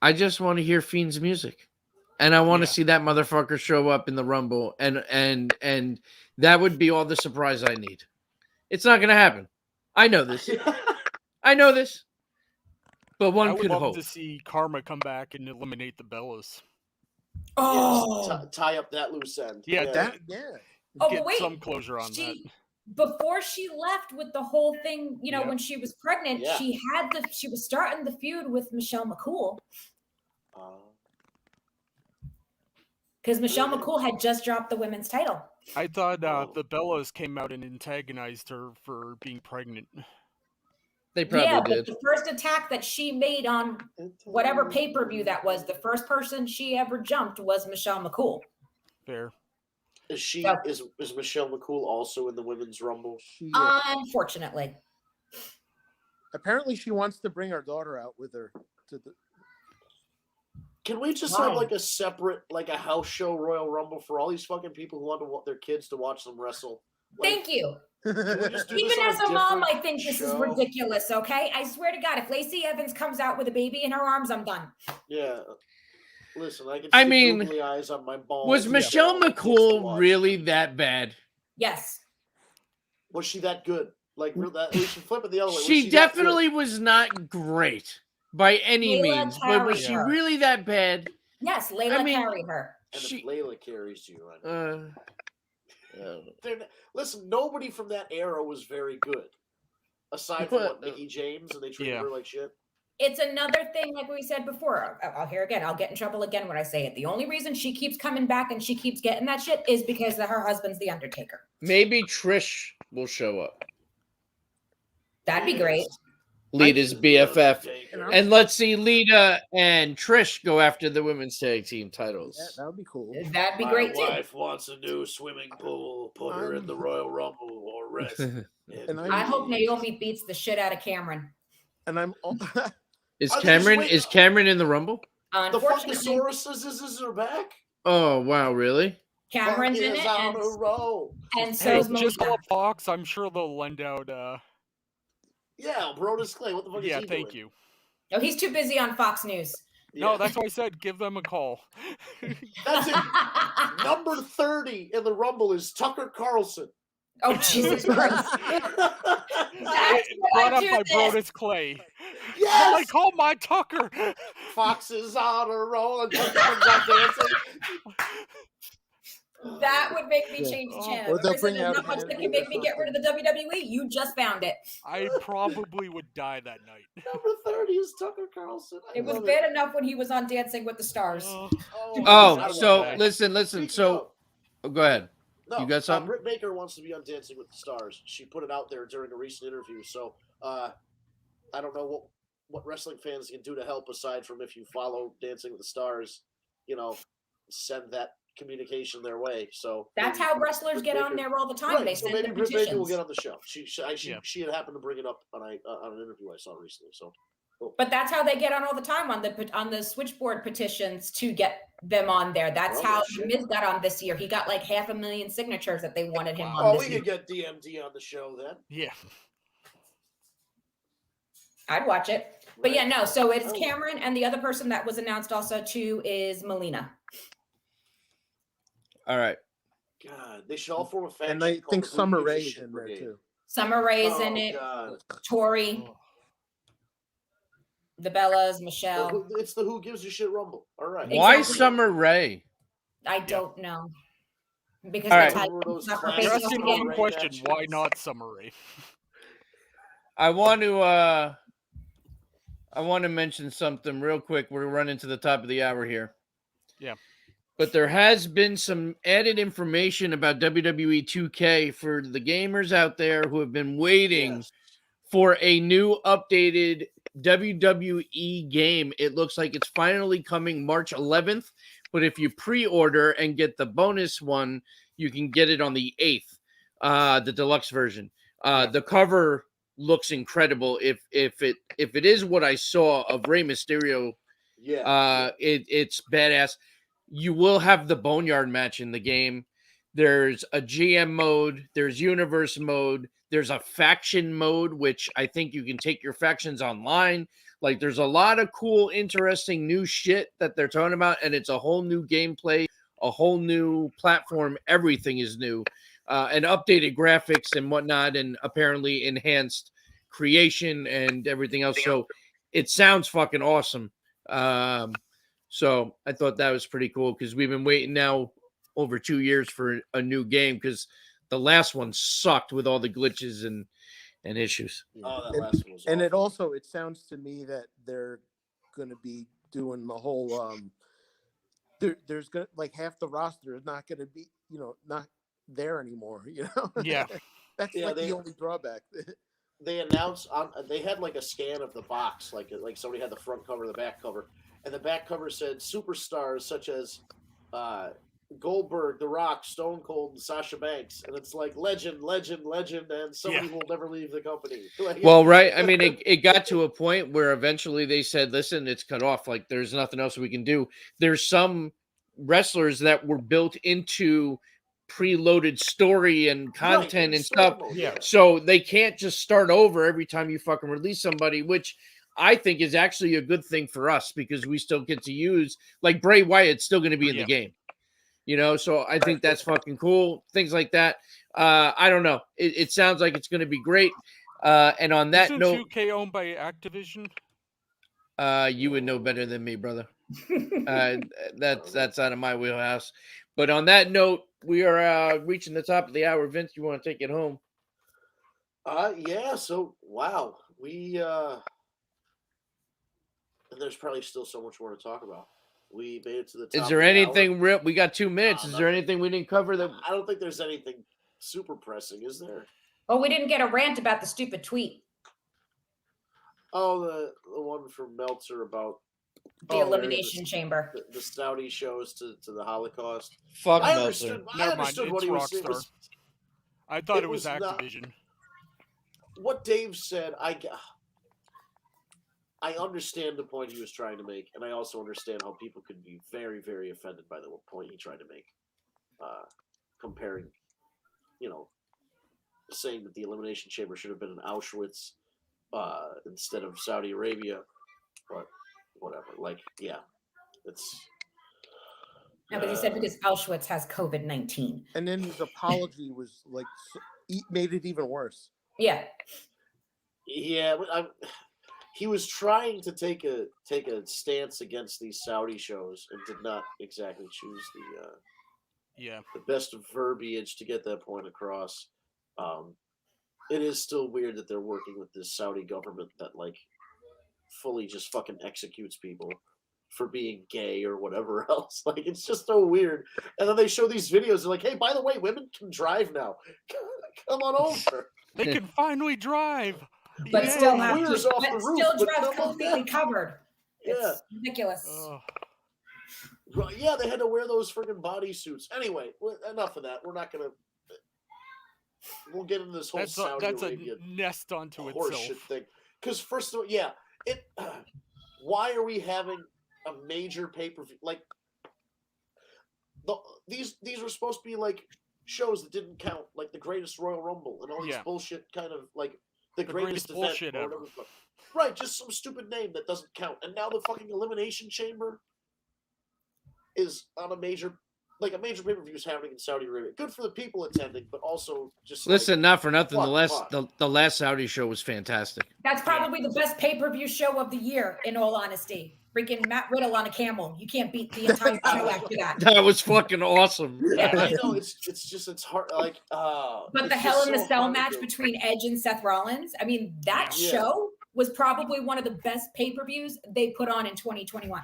I just want to hear Fiend's music, and I want to see that motherfucker show up in the Rumble, and that would be all the surprise I need. It's not going to happen. I know this. But one I would could love hope. to see Karma come back and eliminate the Bellas. Oh, Yes, tie up that loose end. Yeah, Oh, get but wait, some closure on that. Before she left with the whole thing, Yeah. when she was pregnant, Yeah. she was starting the feud with Michelle McCool because Michelle McCool had just dropped the women's title. I thought the Bellas came out and antagonized her for being pregnant. They probably did. But the first attack that she made on whatever pay-per-view that was, the first person she ever jumped was Michelle McCool. Fair. Is she is Michelle McCool also in the women's rumble? Unfortunately. Apparently, she wants to bring her daughter out with her to the. Can we just have like a separate, like a house show Royal Rumble for all these fucking people who want their kids to watch them wrestle? Thank you. Can we just do this Even on as a mom, different I think this is show? ridiculous, okay? I swear to God, if Lacey Evans comes out with a baby in her arms, I'm done. Yeah. Listen, I can I see mean, googly eyes on my balls. Was Michelle McCool really that bad? Yes. Was she that good? Like, we should flip it the other way. Was She that definitely was not great by any Layla means, but was carried she her. really that bad? Yes, Layla I mean, carried her. good? And if Layla carries you, I mean, Uh, listen, nobody from that era was very good. Aside from Mickey James, and they treated her like shit. It's another thing, like we said before. I'll hear again. I'll get in trouble again when I say it. The only reason she keeps coming back and she keeps getting that shit is because her husband's the Undertaker. maybe Trish will show up. That'd be great. Lita's BFF. And let's see Lita and Trish go after the women's tag team titles. Yeah, that would be cool. That'd be My great too. wife wants a new swimming pool. Put her in the Royal Rumble or rest. I hope Naomi beats the shit out of Cameron. And I'm. Is Cameron in the Rumble? The Funkasauruses are back. Oh wow, really? Cameron's in it, on a roll. and so's just Melina. call Fox. I'm sure they'll lend out. Yeah, Brodus Clay. What the fuck is he doing? Thank you. No, he's too busy on Fox News. No, that's why I said give them a call. That's it. Number 30 in the Rumble is Tucker Carlson. Oh, Jesus Christ. That's Brought up by Brodus Clay. Yes! I call my Tucker. Fox is on a roll and Tucker comes out dancing. That would make me change the channel. Or they'll There's bring out not much that can make me get rid of the WWE. You just found it. I probably would die that night. Number 30 is Tucker Carlson. It was bad enough when he was on Dancing with the Stars. So listen. So go ahead. No, you got something? Britt Baker wants to be on Dancing with the Stars. She put it out there during a recent interview. So I don't know what wrestling fans can do to help aside from if you follow Dancing with the Stars, send that communication their way. So that's how wrestlers get on there all the time. Right, They so send maybe their Britt Baker will petitions. get on the show. She had happened to bring it up on an interview I saw recently. So But that's how they get on all the time on the switchboard petitions to get them on there. That's Well, how no The shit. Miz got on this year. He got like 500,000 signatures that they wanted him on Oh, this we year. could get DMD on the show then. Yeah. I'd watch it. But Right. yeah, no. So it's Oh. Cameron, and the other person that was announced also too is Melina. All right. God, they should all form a faction. And I called think the Who Summer Gives a Rae is Shit in there Brigade. too. Summer Rae's Oh, in it. God. Tori, Oh. the Bellas, Well, Michelle. it's the Who Gives a Shit Rumble. All right. Why Exactly. Summer Rae? I don't know. Because All the right. title Remember those not for classic You're face off asking Summer again. one Rae question. matches? Why not Summary? I want to mention something real quick. We're running to the top of the hour here. Yeah. But there has been some added information about WWE 2K for the gamers out there who have been waiting Yes. for a new updated WWE game. It looks like it's finally coming March 11th, but if you pre-order and get the bonus one, you can get it on the 8th, the deluxe version. The cover looks incredible. If it is what I saw of Rey Mysterio, Yeah. it's badass. You will have the Boneyard match in the game. There's a GM mode, there's universe mode, there's a faction mode, which I think you can take your factions online. Like, there's a lot of cool, interesting new shit that they're talking about, and it's a whole new gameplay, a whole new platform. Everything is new, and updated graphics and whatnot, and apparently enhanced creation and everything else. So it sounds fucking awesome. So I thought that was pretty cool because we've been waiting now over 2 years for a new game because the last one sucked with all the glitches and issues. Oh, that And- last one was And awful. it sounds to me that they're going to be doing the whole there's going to, like, half the roster is not going to be, not there anymore, Yeah. That's Yeah, like they- the only drawback. They announced they had like a scan of the box, like somebody had the front cover, the back cover, and the back cover said superstars such as Goldberg, The Rock, Stone Cold, and Sasha Banks, and it's like legend, and somebody will never leave the company. Like, Well, right. I mean, it got to a point where eventually they said, listen, it's cut off. Like, there's nothing else we can do. There's some wrestlers that were built into preloaded story and content and stuff. Yeah. So they can't just start over every time you fucking release somebody, which I think is actually a good thing for us because we still get to use, like, Bray Wyatt's still going to be in the game. So I think that's fucking cool. Things like that. I don't know. It sounds like it's going to be great. And on that Isn't note, 2K owned by Activision? you would know better than me, brother. That's out of my wheelhouse. But on that note, we are reaching the top of the hour. Vince, you want to take it home? Yeah. So wow, we and there's probably still so much more to talk about. We made it to the top. Is there of the anything hour. real? We got 2 minutes. Is there Nothing. anything we didn't cover that? I don't think there's anything super pressing, is there? Oh, we didn't get a rant about the stupid tweet. Oh, the one from Meltzer about The Elimination Chamber. the Saudi shows to the Holocaust. Fuck I Meltzer. understood. I Never mind. understood It's what he was saying. Rockstar. I thought it it was was not- Activision. What Dave said, I understand the point he was trying to make, and I also understand how people could be very, very offended by the point he tried to make, comparing, saying that the Elimination Chamber should have been in Auschwitz instead of Saudi Arabia, but whatever. Like, yeah, it's. No, because he said because Auschwitz has COVID-19. And then his apology was like made it even worse. Yeah. Yeah, but he was trying to take a stance against these Saudi shows and did not exactly choose the best verbiage to get that point across. It is still weird that they're working with this Saudi government that like fully just fucking executes people for being gay or whatever else. Like, it's just so weird. And then they show these videos. They're like, hey, by the way, women can drive now. Come on over. They can finally drive. But Yay. still have to, Wheels off but the still roof, but drives come on completely down. covered. Yeah. It's ridiculous. Right, yeah, they had to wear those friggin' bodysuits. Anyway, enough of that. We're not going to. We'll get into this whole Saudi That's Arabia a nest unto horseshit itself. thing. Because first of all, yeah, why are we having a major pay-per-view? Like, these were supposed to be like shows that didn't count, like the Greatest Royal Rumble and all this bullshit kind of like the greatest event bullshit or ever. whatever. Right, just some stupid name that doesn't count. And now the fucking Elimination Chamber is on a major pay-per-view is happening in Saudi Arabia. Good for the people attending, but also just Listen, not for nothing. what, The last Saudi show was fantastic. That's probably the best pay-per-view show of the year, in all honesty. Freaking Matt Riddle on a camel. You can't beat the entire show after that. That was fucking awesome. Yeah, I know it's hard. Like, but the Hell in a Cell match between Edge and Seth Rollins. I mean, that show was probably one of the best pay-per-views they put on in 2021.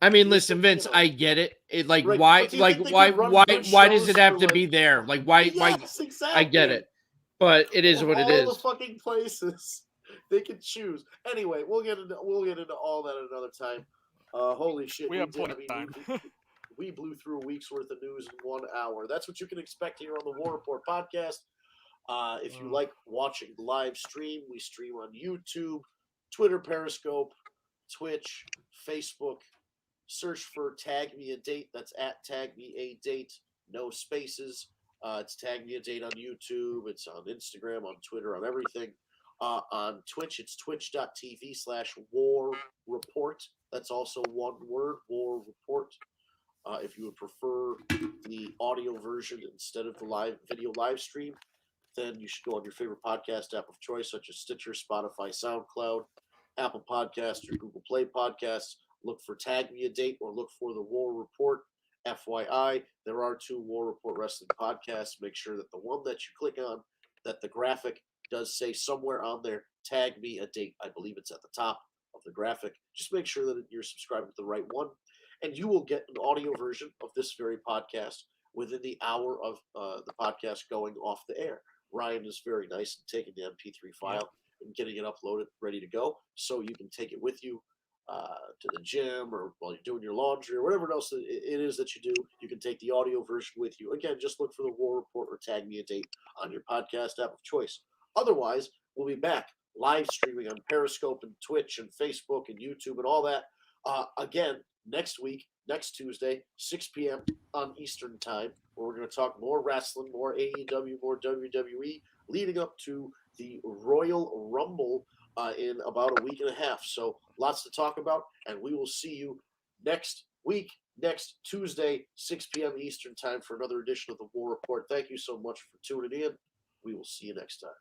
I mean, listen, Vince, I get it. It like Right, why but do you think they could run good why does shows it have for, to like- be there? Like why Yes, exactly. I get it. But it is what it all the is. fucking places they can choose. Anyway, we'll get into all that at another time. Holy shit, We have did- plenty of time. we blew through a week's worth of news in 1 hour. That's what you can expect here on the War Report podcast. If you like watching the live stream, we stream on YouTube, Twitter, Periscope, Twitch, Facebook. Search for Tag Me a Date. That's at Tag Me a Date. No spaces. It's Tag Me a Date on YouTube. It's on Instagram, on Twitter, on everything. On Twitch, it's twitch.tv/War Report. That's also one word, War Report. If you would prefer the audio version instead of the video live stream, then you should go on your favorite podcast app of choice, such as Stitcher, Spotify, SoundCloud, Apple Podcasts, or Google Play Podcasts. Look for Tag Me a Date or look for the War Report. FYI, there are 2 War Report Wrestling podcasts. Make sure that the one that you click on, that the graphic does say somewhere on there, Tag Me a Date. I believe it's at the top of the graphic. Just make sure that you're subscribed to the right one, and you will get an audio version of this very podcast within the hour of the podcast going off the air. Ryan is very nice in taking the MP3 file and getting it uploaded, ready to go, so you can take it with you to the gym or while you're doing your laundry or whatever else it is that you do. You can take the audio version with you. Again, just look for the War Report or Tag Me a Date on your podcast app of choice. Otherwise, we'll be back live streaming on Periscope and Twitch and Facebook and YouTube and all that. Again, next week, next Tuesday, 6 p.m. on Eastern Time, where we're going to talk more wrestling, more AEW, more WWE, leading up to the Royal Rumble in about a week and a half. So lots to talk about, and we will see you next week, next Tuesday, 6 p.m. Eastern Time for another edition of the War Report. Thank you so much for tuning in. We will see you next time.